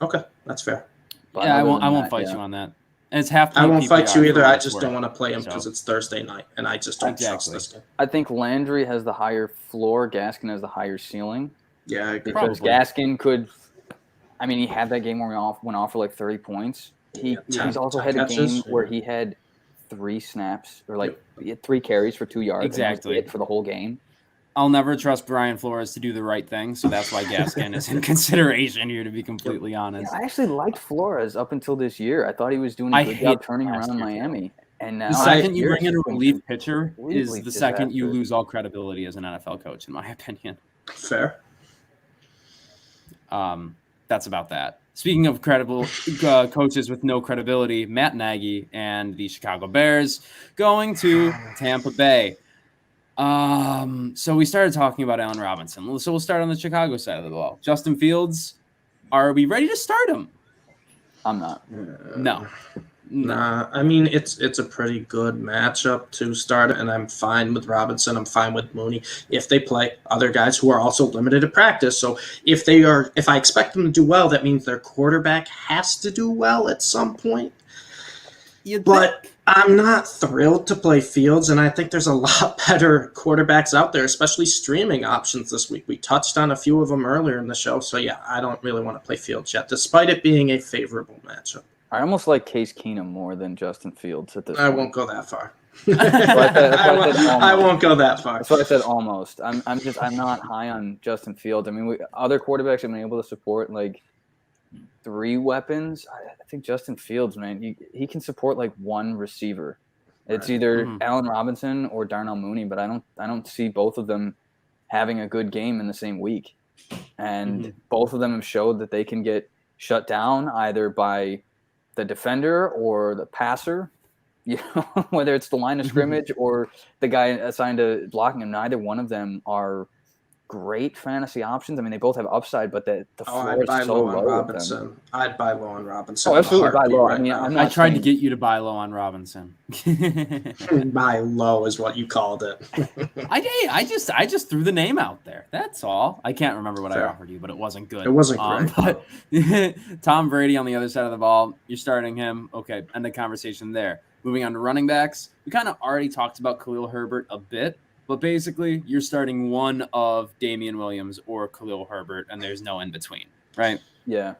Okay, that's fair. But I won't fight you on that. And it's half. I won't fight you either. I just don't want to play him because it's Thursday night, and I just don't trust this game. I think Landry has the higher floor. Gaskin has the higher ceiling. Yeah, I agree. Because Gaskin could. I mean, he had that game where he went off for like 30 points. He's also had a game where he had 3 snaps or he had 3 carries for 2 yards. Exactly. For the whole game. I'll never trust Brian Flores to do the right thing, so that's why Gaskin is in consideration here, to be completely honest. Yeah, I actually liked Flores up until this year. I thought he was doing a good job turning around Miami. And now the second you bring in a relief pitcher is the second you lose all credibility as an NFL coach, in my opinion. Fair. That's about that. Speaking of credible coaches with no credibility, Matt Nagy and the Chicago Bears going to Tampa Bay. So we started talking about Allen Robinson. So we'll start on the Chicago side of the ball. Justin Fields, are we ready to start him? I'm not. No. Nah, I mean, it's a pretty good matchup to start, and I'm fine with Robinson. I'm fine with Mooney if they play other guys who are also limited at practice. So if I expect them to do well, that means their quarterback has to do well at some point. But I'm not thrilled to play Fields, and I think there's a lot better quarterbacks out there, especially streaming options this week. We touched on a few of them earlier in the show, so yeah, I don't really want to play Fields yet, despite it being a favorable matchup. I almost like Case Keenum more than Justin Fields at this point. I won't go that far. I won't go that far. That's why I said almost. I'm not high on Justin Fields. I mean, other quarterbacks have been able to support like 3 weapons. I think Justin Fields, man, he can support like 1 receiver. It's either Allen Robinson or Darnell Mooney, but I don't see both of them having a good game in the same week. And both of them have showed that they can get shut down either by the defender or the passer, whether it's the line of scrimmage or the guy assigned to blocking him. Neither one of them are great fantasy options. I mean, they both have upside, but the floor is so low. Robinson. I'd buy low on Robinson. Oh, absolutely buy low. Right, I mean, I tried to get you to buy low on Robinson. Buy low is what you called it. I just threw the name out there. That's all. I can't remember what I offered you, but it wasn't good. It wasn't great. But Tom Brady on the other side of the ball, you're starting him. Okay, end the conversation there. Moving on to running backs, we kind of already talked about Khalil Herbert a bit. But basically, you're starting one of Damian Williams or Khalil Herbert, and there's no in between, right? Yeah.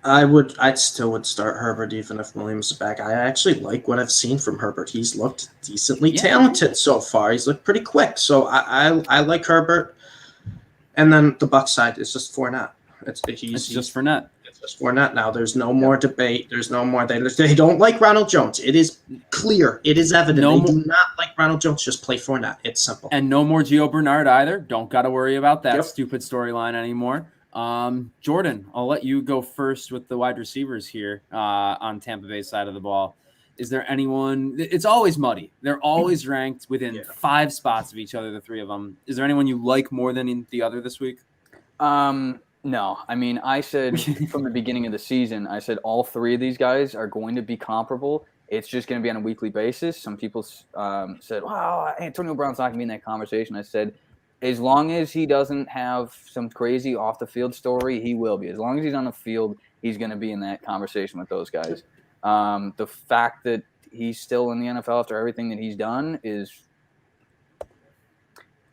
I still would start Herbert even if Williams is back. I actually like what I've seen from Herbert. He's looked decently talented so far. He's looked pretty quick. So I like Herbert. And then the Bucs side is just Fournette. It's just Fournette. It's just Fournette now. There's no more debate. There's no more. They don't like Ronald Jones. It is clear. It is evident. They do not like Ronald Jones. Just play Fournette. It's simple. And no more Gio Bernard either. Don't got to worry about that stupid storyline anymore. Jordan, I'll let you go first with the wide receivers here on Tampa Bay's side of the ball. Is there anyone? It's always muddy. They're always ranked within 5 spots of each other, the 3 of them. Is there anyone you like more than the other this week? No. I mean, I said from the beginning of the season, I said all 3 of these guys are going to be comparable. It's just going to be on a weekly basis. Some people said, wow, Antonio Brown's not going to be in that conversation. I said, as long as he doesn't have some crazy off-the-field story, he will be. As long as he's on the field, he's going to be in that conversation with those guys. The fact that he's still in the NFL after everything that he's done is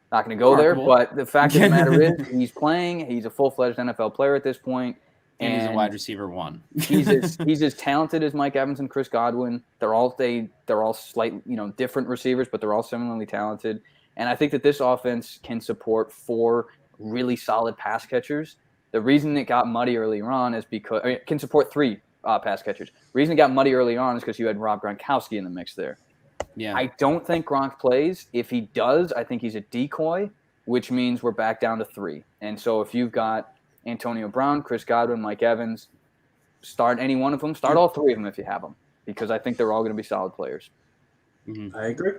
not going to go there. But the fact of the matter is he's playing. He's a full-fledged NFL player at this point. And he's a wide receiver 1. he's as talented as Mike Evans and Chris Godwin. They're all slightly different receivers, but they're all similarly talented. And I think that this offense can support 4 really solid pass catchers. The reason it got muddy earlier on is because it can support 3 pass catchers. The reason it got muddy early on is because you had Rob Gronkowski in the mix there. Yeah. I don't think Gronk plays. If he does, I think he's a decoy, which means we're back down to 3. And so if you've got Antonio Brown, Chris Godwin, Mike Evans, start any one of them. Start all three of them if you have them, because I think they're all going to be solid players. I agree.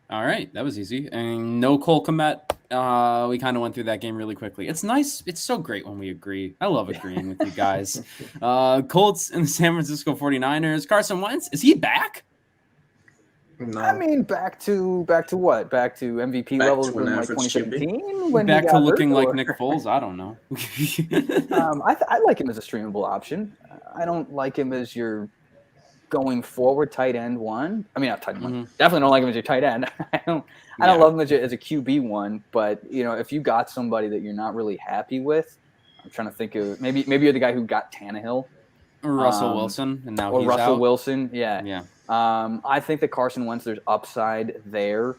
All right, that was easy. And no Cole Kmet. We kind of went through that game really quickly. It's nice. It's so great when we agree. I love agreeing with you guys. Colts and the San Francisco 49ers. Carson Wentz, is he back? No. I mean, back to what? Back to MVP levels in like 2017? When back to looking like Nick Foles? I don't know. I like him as a streamable option. I don't like him as your going forward tight end one. I mean, not tight end one. Definitely don't like him as your tight end. I don't love him as a QB one. But if you got somebody that you're not really happy with, I'm trying to think of maybe you're the guy who got Tannehill, or Russell Wilson, and now he's Russell out. Wilson. Yeah. I think that Carson Wentz, there's upside there.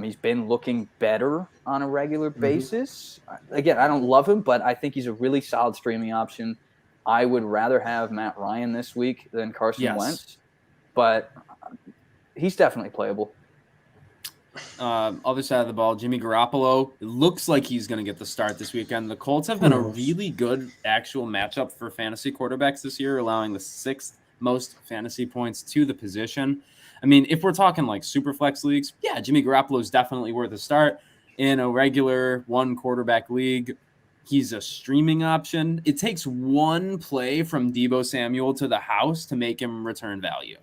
He's been looking better on a regular basis. Again, I don't love him, but I think he's a really solid streaming option. I would rather have Matt Ryan this week than Carson Wentz, but he's definitely playable. Other side of the ball, Jimmy Garoppolo. It looks like he's going to get the start this weekend. The Colts have been a really good actual matchup for fantasy quarterbacks this year, allowing the 6th most fantasy points to the position. I mean, if we're talking like super flex leagues, Jimmy Garoppolo is definitely worth a start. In a regular one quarterback league, he's a streaming option. It takes one play from Deebo Samuel to the house to make him return value.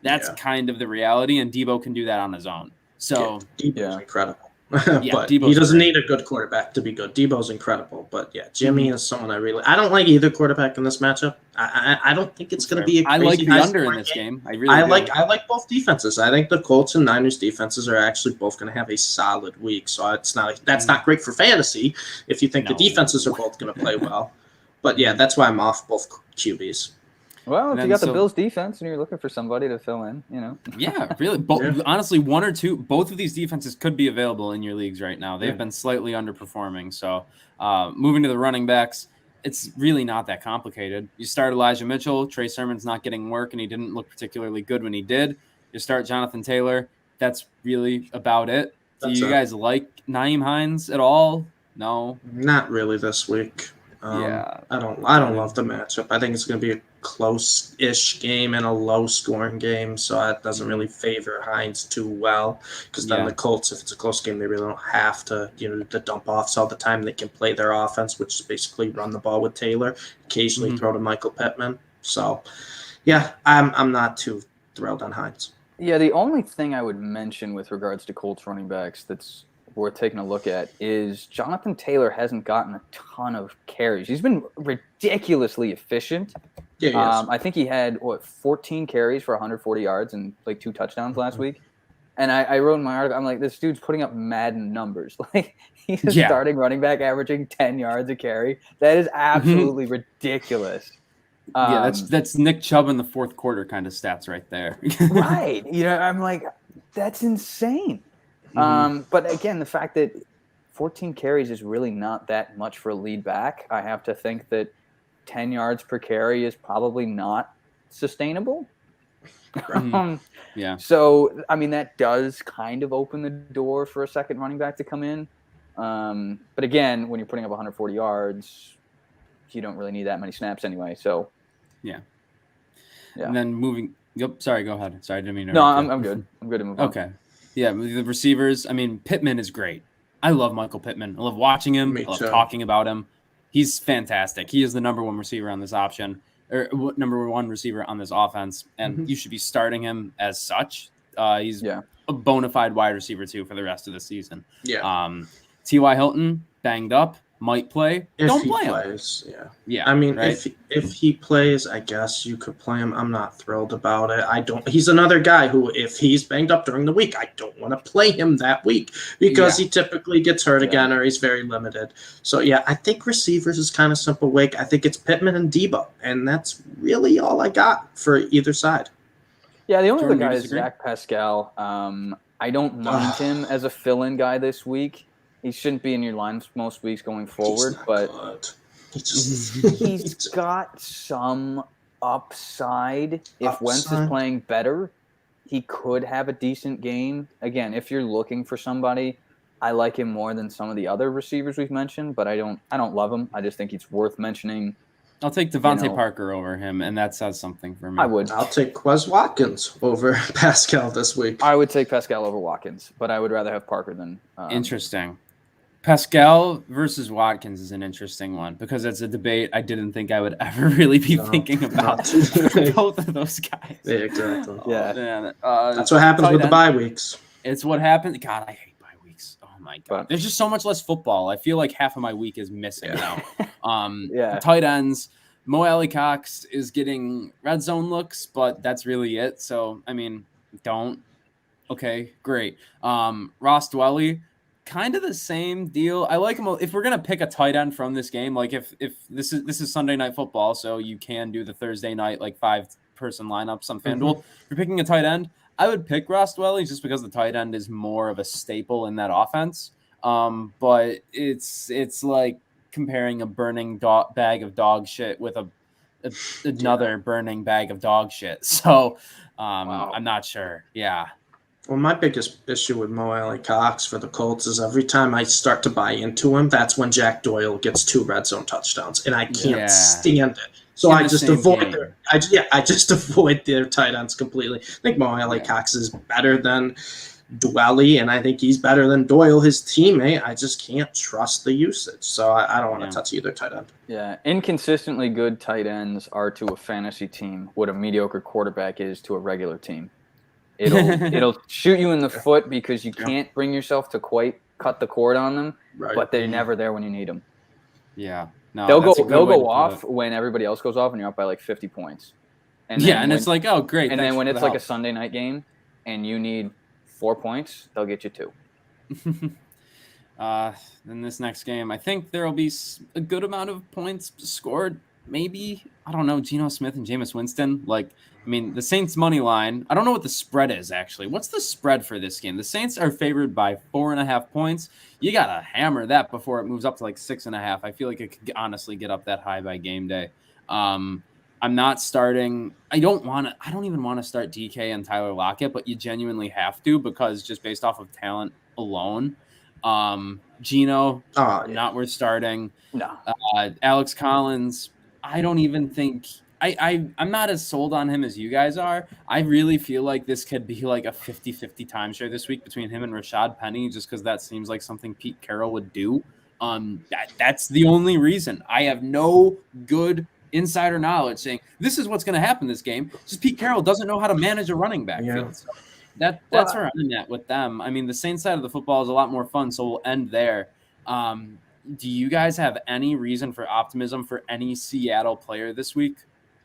That's kind of the reality, and Deebo can do that on his own. So Deebo's incredible. But he doesn't need a good quarterback to be good. Deebo's incredible, but Jimmy is someone I don't like either quarterback in this matchup. I don't think it's going to be a crazy. I like the under in this game. I like both defenses. I think the Colts and Niners defenses are actually both going to have a solid week. So it's not that's not great for fantasy if you think the defenses are both going to play well. But that's why I'm off both QBs. Well, if you got the Bills defense and you're looking for somebody to fill in, Yeah, really. Honestly, one or two, both of these defenses could be available in your leagues right now. They've been slightly underperforming. So moving to the running backs, it's really not that complicated. You start Elijah Mitchell. Trey Sermon's not getting work, and he didn't look particularly good when he did. You start Jonathan Taylor. That's really about it. Do you guys like Nyheim Hines at all? No? Not really this week. I don't love the matchup. I think it's going to be a close-ish game and a low-scoring game, so that doesn't really favor Hines too well. Because then the Colts, if it's a close game, they really don't have to, the dump offs all the time. They can play their offense, which is basically run the ball with Taylor, occasionally throw to Michael Pittman. So, I'm not too thrilled on Hines. Yeah, the only thing I would mention with regards to Colts running backs that's worth taking a look at is Jonathan Taylor hasn't gotten a ton of carries. He's been ridiculously efficient. I think he had 14 carries for 140 yards and like 2 touchdowns last week. And I wrote in my article, I'm like, this dude's putting up Madden numbers. Like he's a starting running back averaging 10 yards a carry. That is absolutely ridiculous. That's Nick Chubb in the fourth quarter kind of stats right there. Right. I'm like, that's insane. But again, the fact that 14 carries is really not that much for a lead back. I have to think that 10 yards per carry is probably not sustainable. So, I mean, that does kind of open the door for a second running back to come in. But again, when you're putting up 140 yards, you don't really need that many snaps anyway. So, yeah. And then moving. Yep. Sorry. Go ahead. Sorry, I didn't mean to. No, I'm good. I'm good to move on. Okay. Yeah, the receivers. I mean, Pittman is great. I love Michael Pittman. I love watching him. I love talking about him. He's fantastic. He is the number one receiver on this option, or number one receiver on this offense, and you should be starting him as such. He's a bona fide wide receiver too for the rest of the season. T.Y. Hilton banged up. Might play. Don't play him. I mean, if he plays, I guess you could play him. I'm not thrilled about it. He's another guy who, if he's banged up during the week, I don't want to play him that week because he typically gets hurt again or he's very limited. So I think receivers is kind of simple. Wake. I think it's Pittman and Deebo, and that's really all I got for either side. Yeah, the only other guy is Zach Pascal. I don't mind him as a fill-in guy this week. He shouldn't be in your lines most weeks going forward, but he's got some upside. If Wentz is playing better, he could have a decent game. Again, if you're looking for somebody, I like him more than some of the other receivers we've mentioned, but I don't love him. I just think it's worth mentioning I'll take Devante Parker over him, and that says something for me. I would. I'll take Quez Watkins over Pascal this week. I would take Pascal over Watkins, but I would rather have Parker than. Interesting. Pascal versus Watkins is an interesting one because it's a debate I didn't think I would ever really be thinking about both of those guys. Yeah, exactly. Yeah. Man. That's what happens with the bye weeks. It's what happens. God, I hate bye weeks. Oh my God. There's just so much less football. I feel like half of my week is missing now. Tight ends. Mo Alley Cox is getting red zone looks, but that's really it. So, I mean, don't. Okay, great. Ross Dwelly. Kind of the same deal. I like him. If we're gonna pick a tight end from this game, like if this is Sunday Night Football, so you can do the Thursday night like 5-person lineups on FanDuel. If you're picking a tight end, I would pick Ross Dwelly just because the tight end is more of a staple in that offense. But it's like comparing a burning bag of dog shit with another burning bag of dog shit. So I'm not sure. Yeah. Well, my biggest issue with Mo Alley Cox for the Colts is every time I start to buy into him, that's when Jack Doyle gets 2 red zone touchdowns, and I can't stand it. So I just avoid their tight ends completely. I think Mo Alley Cox is better than Dwelly, and I think he's better than Doyle, his teammate. I just can't trust the usage, so I don't want to touch either tight end. Yeah, inconsistently good tight ends are to a fantasy team what a mediocre quarterback is to a regular team. It'll shoot you in the foot because you can't bring yourself to quite cut the cord on them, but they're never there when you need them. Yeah, no, they'll go off when everybody else goes off and you're up by like 50 points. And it's like, oh great. And then when it's like a Sunday night game and you need 4 points, they'll get you 2. In this next game, I think there will be a good amount of points scored. Maybe, I don't know, Geno Smith and Jameis Winston. The Saints money line, I don't know what the spread is actually. What's the spread for this game? The Saints are favored by 4.5 points. You got to hammer that before it moves up to like 6.5. I feel like it could honestly get up that high by game day. I'm not starting. I don't even want to start DK and Tyler Lockett, but you genuinely have to because just based off of talent alone. Geno, not worth starting. No. Alex Collins, I don't even think I'm not as sold on him as you guys are. I really feel like this could be like a 50-50 timeshare this week between him and Rashad Penny, just because that seems like something Pete Carroll would do. That's the only reason. I have no good insider knowledge saying this is what's going to happen this game. Just Pete Carroll doesn't know how to manage a running back field. So that's where I'm at with them. I mean, the Saints side of the football is a lot more fun, so we'll end there. Do you guys have any reason for optimism for any Seattle player this week?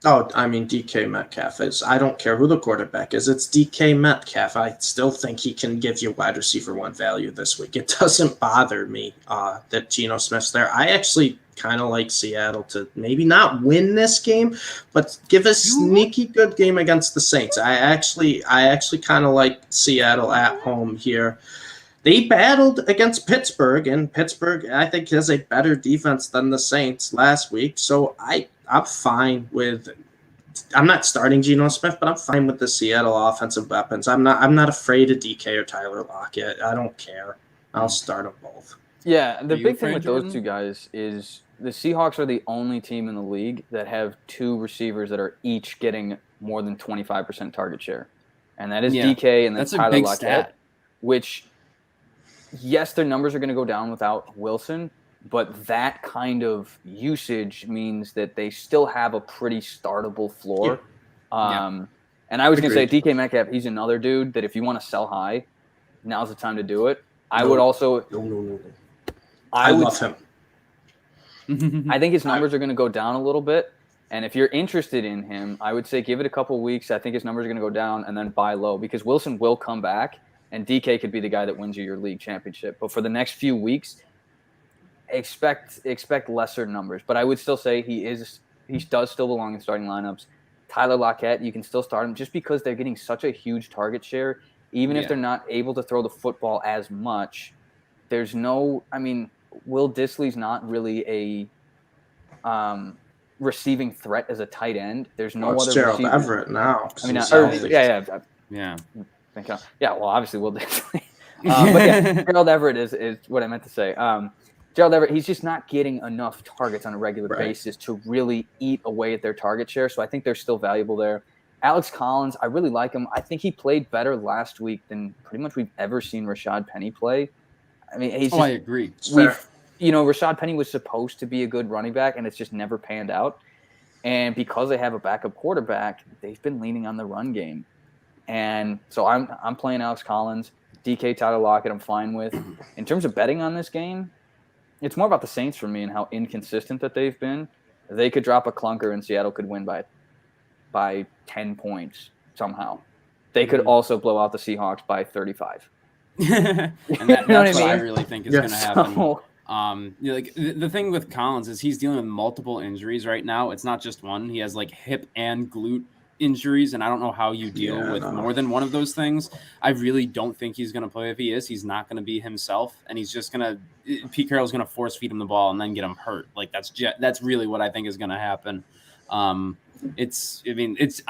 Oh, I mean, DK Metcalf is. I don't care who the quarterback is. It's DK Metcalf. I still think he can give you wide receiver 1 value this week. It doesn't bother me that Geno Smith's there. I actually kind of like Seattle to maybe not win this game, but give a sneaky good game against the Saints. I actually kind of like Seattle at home here. They battled against Pittsburgh, and Pittsburgh, I think, has a better defense than the Saints last week. So I'm fine with – I'm not starting Geno Smith, but I'm fine with the Seattle offensive weapons. I'm not afraid of DK or Tyler Lockett. I don't care. I'll start them both. Yeah, the big thing with those two guys is the Seahawks are the only team in the league that have 2 receivers that are each getting more than 25% target share. And that is DK and that's Tyler Lockett, stat. Which – yes, their numbers are going to go down without Wilson, but that kind of usage means that they still have a pretty startable floor. And I was going to say DK Metcalf, he's another dude that if you want to sell high, now's the time to do it. I would also – I love him. I think his numbers are going to go down a little bit. And if you're interested in him, I would say give it a couple weeks. I think his numbers are going to go down and then buy low because Wilson will come back. And DK could be the guy that wins you your league championship. But for the next few weeks, expect lesser numbers. But I would still say he does still belong in starting lineups. Tyler Lockett, you can still start him just because they're getting such a huge target share. Even if they're not able to throw the football as much, there's no – I mean, Will Dissly's not really a receiving threat as a tight end. There's no other Gerald receiver. Everett now. I mean, yeah, well, obviously Will Dissly. But yeah, Gerald Everett is what I meant to say. Gerald Everett, he's just not getting enough targets on a regular basis to really eat away at their target share. So I think they're still valuable there. Alex Collins, I really like him. I think he played better last week than pretty much we've ever seen Rashad Penny play. I mean, I agree. Rashad Penny was supposed to be a good running back, and it's just never panned out. And because they have a backup quarterback, they've been leaning on the run game. And so I'm playing Alex Collins. DK, Tyler Lockett, I'm fine with. In terms of betting on this game, it's more about the Saints for me and how inconsistent that they've been. They could drop a clunker and Seattle could win by 10 points somehow. They could also blow out the Seahawks by 35. And that's what I really think is going to happen. So, the thing with Collins is he's dealing with multiple injuries right now. It's not just one. He has like hip and glute injuries, and I don't know how you deal with more than one of those things. I really don't think he's going to play. If he is, he's not going to be himself, and he's just going to – Pete Carroll's going to force feed him the ball and then get him hurt. Like that's really what I think is going to happen. I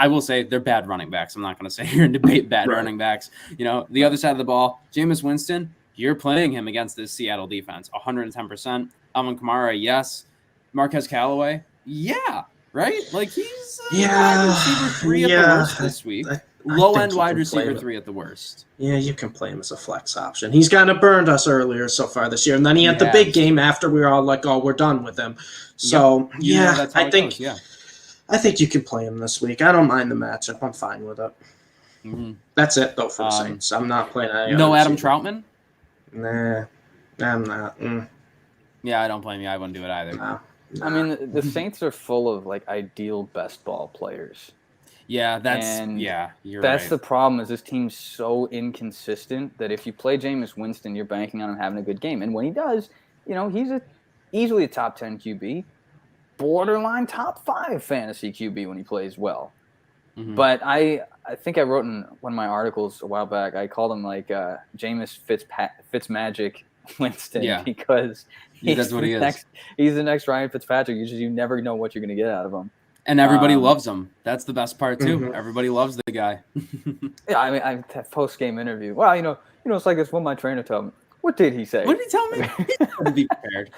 will say they're bad running backs. I'm not going to sit here and debate bad running backs. The other side of the ball, Jameis Winston, you're playing him against this Seattle defense, 110%. Alvin Kamara, yes. Marquez Callaway, yeah. Right? Like he's wide receiver 3 at the worst this week. Low-end wide receiver 3 at the worst. Yeah, you can play him as a flex option. He's kind of burned us earlier so far this year. And then he had the big game after we were all like, we're done with him. So, I think you can play him this week. I don't mind the matchup. I'm fine with it. Mm-hmm. That's it, though, for the Saints. I'm not playing any No Adam Troutman? Nah, I'm not. Yeah, I don't blame you. I wouldn't do it either. No. I mean, the Saints are full of like ideal best ball players. Yeah, you're that's right. the problem is this team's so inconsistent that if you play Jameis Winston, you're banking on him having a good game. And when he does, he's easily a top 10 QB, borderline top 5 fantasy QB when he plays well. Mm-hmm. But I think I wrote in one of my articles a while back, I called him like Jameis Fitzmagic Winston because that's what he is. He's the next Ryan Fitzpatrick. You never know what you're going to get out of him. And everybody loves him. That's the best part too. Mm-hmm. Everybody loves the guy. Yeah, I mean, that post-game interview. Well, it's like this. What my trainer told me. What did he say? What did he tell me? To be prepared.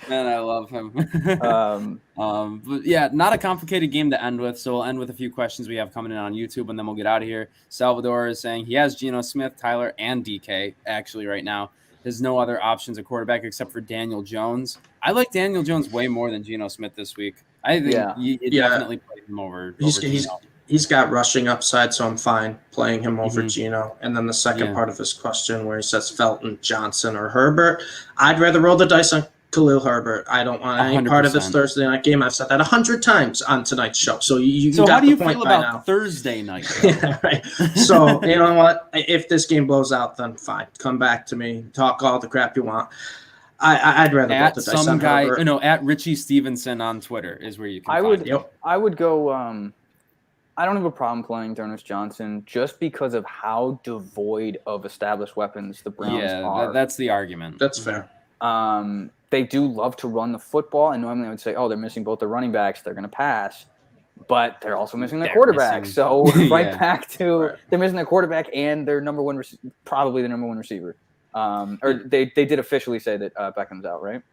Man, I love him. But yeah, not a complicated game to end with. So we'll end with a few questions we have coming in on YouTube, and then we'll get out of here. Salvador is saying he has Geno Smith, Tyler, and DK actually right now. There's no other options at quarterback except for Daniel Jones. I like Daniel Jones way more than Geno Smith this week. I think you definitely played him over Geno. He's got rushing upside, so I'm fine playing him over Geno. And then the second part of his question where he says Felton, Johnson, or Herbert, I'd rather roll the dice on Khalil Herbert. I don't want any 100%. Part of this Thursday night game. I've said that 100 times on tonight's show. So you got how do the you point feel by about now. Thursday night? Yeah, right. So you know what? If this game blows out, then fine. Come back to me. Talk all the crap you want. I'd rather roll the dice on Herbert. At Richie Stevenson on Twitter is where you can I would go. I don't have a problem playing D'Ernest Johnson just because of how devoid of established weapons the Browns are. That's the argument. That's fair. They do love to run the football, and normally I would say, they're missing both their running backs. They're going to pass. But they're also missing their quarterback. So back to they're missing their quarterback and their number one, probably the number one receiver. Or they did officially say that Beckham's out, right?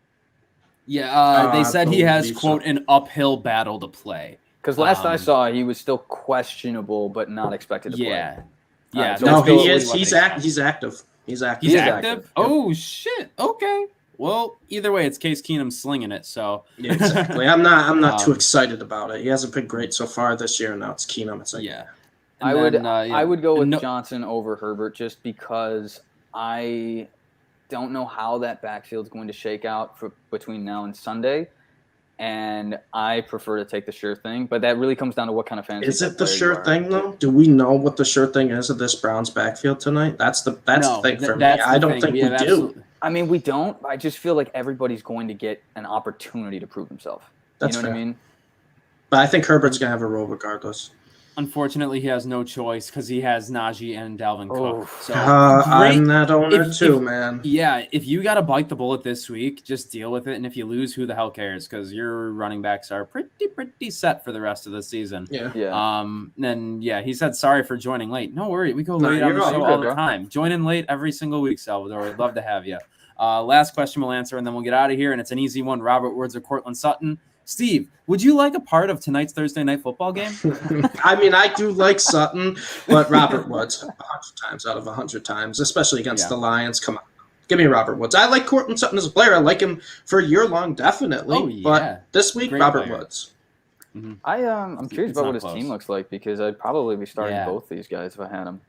Yeah, they said he has, quote, an uphill battle to play. Because last I saw, he was still questionable, but not expected to play. Yeah. So he is. He's active. He's active. He's active? Oh, shit. Okay. Well, either way, it's Case Keenum slinging it. So yeah, exactly. I'm not too excited about it. He hasn't been great so far this year. Now it's Keenum. It's like I would go with Johnson over Herbert just because I don't know how that backfield's going to shake out between now and Sunday. And I prefer to take the sure thing, but that really comes down to what kind of fantasy. Is it the sure thing though? Do we know what the sure thing is of this Browns backfield tonight? That's the thing for me. I don't think we do. I mean, we don't. I just feel like everybody's going to get an opportunity to prove himself. That's what I mean? But I think Herbert's gonna have a role regardless. Unfortunately, he has no choice because he has Najee and Dalvin Cook. So I'm that owner too, man. Yeah, if you got to bite the bullet this week, just deal with it. And if you lose, who the hell cares? Because your running backs are pretty set for the rest of the season. Yeah. Then he said sorry for joining late. No worry, we go late on the show all the time. Join in late every single week, Salvador. We'd love to have you. Last question we'll answer, and then we'll get out of here. And it's an easy one. Robert Woods or Cortland Sutton? Steve, would you like a part of tonight's Thursday night football game? I mean, I do like Sutton, but Robert Woods 100 times out of 100 times, especially against the Lions. Come on. Give me Robert Woods. I like Cortland Sutton as a player. I like him for a year long, definitely. Oh, yeah. But this week, great Robert player. Woods. Mm-hmm. I'm curious about what his team looks like because I'd probably be starting both these guys if I had them.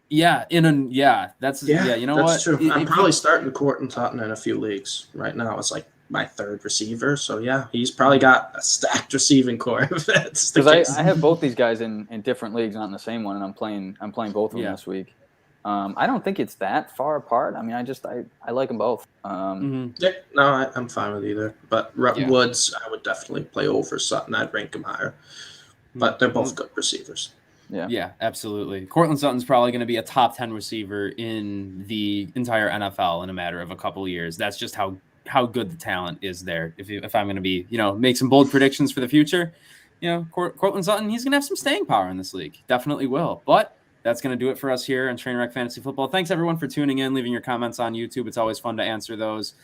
Yeah, you know that's what? True. I'm probably starting Cortland Sutton in a few leagues right now. It's like my third receiver, so yeah, he's probably got a stacked receiving core. Because I have both these guys in different leagues, not in the same one, and I'm playing both of them this week. I don't think it's that far apart. I mean, I like them both. I'm fine with either. But Woods, I would definitely play over Sutton. I'd rank him higher. But they're both good receivers. Yeah, absolutely. Cortland Sutton's probably going to be a top 10 receiver in the entire NFL in a matter of a couple of years. That's just how good the talent is there. If I'm going to be, make some bold predictions for the future, Cortland Sutton, he's going to have some staying power in this league. Definitely will. But that's going to do it for us here on Trainwreck Fantasy Football. Thanks, everyone, for tuning in, leaving your comments on YouTube. It's always fun to answer those.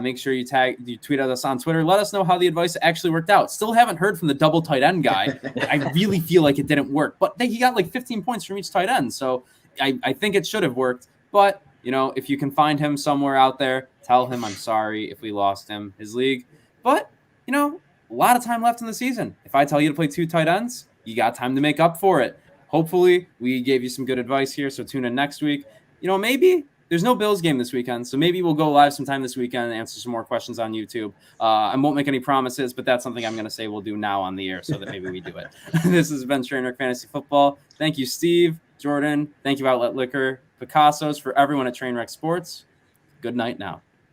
Make sure you tweet at us on Twitter. Let us know how the advice actually worked out. Still haven't heard from the double tight end guy. I really feel like it didn't work. But he got like 15 points from each tight end. So I think it should have worked. But, if you can find him somewhere out there, tell him I'm sorry if we lost him, his league. But, a lot of time left in the season. If I tell you to play 2 tight ends, you got time to make up for it. Hopefully, we gave you some good advice here, so tune in next week. Maybe there's no Bills game this weekend, so maybe we'll go live sometime this weekend and answer some more questions on YouTube. I won't make any promises, but that's something I'm going to say we'll do now on the air so that maybe we do it. This has been Trainwreck Fantasy Football. Thank you, Steve, Jordan. Thank you, Outlet Liquor, Picasso's, for everyone at Trainwreck Sports. Good night now.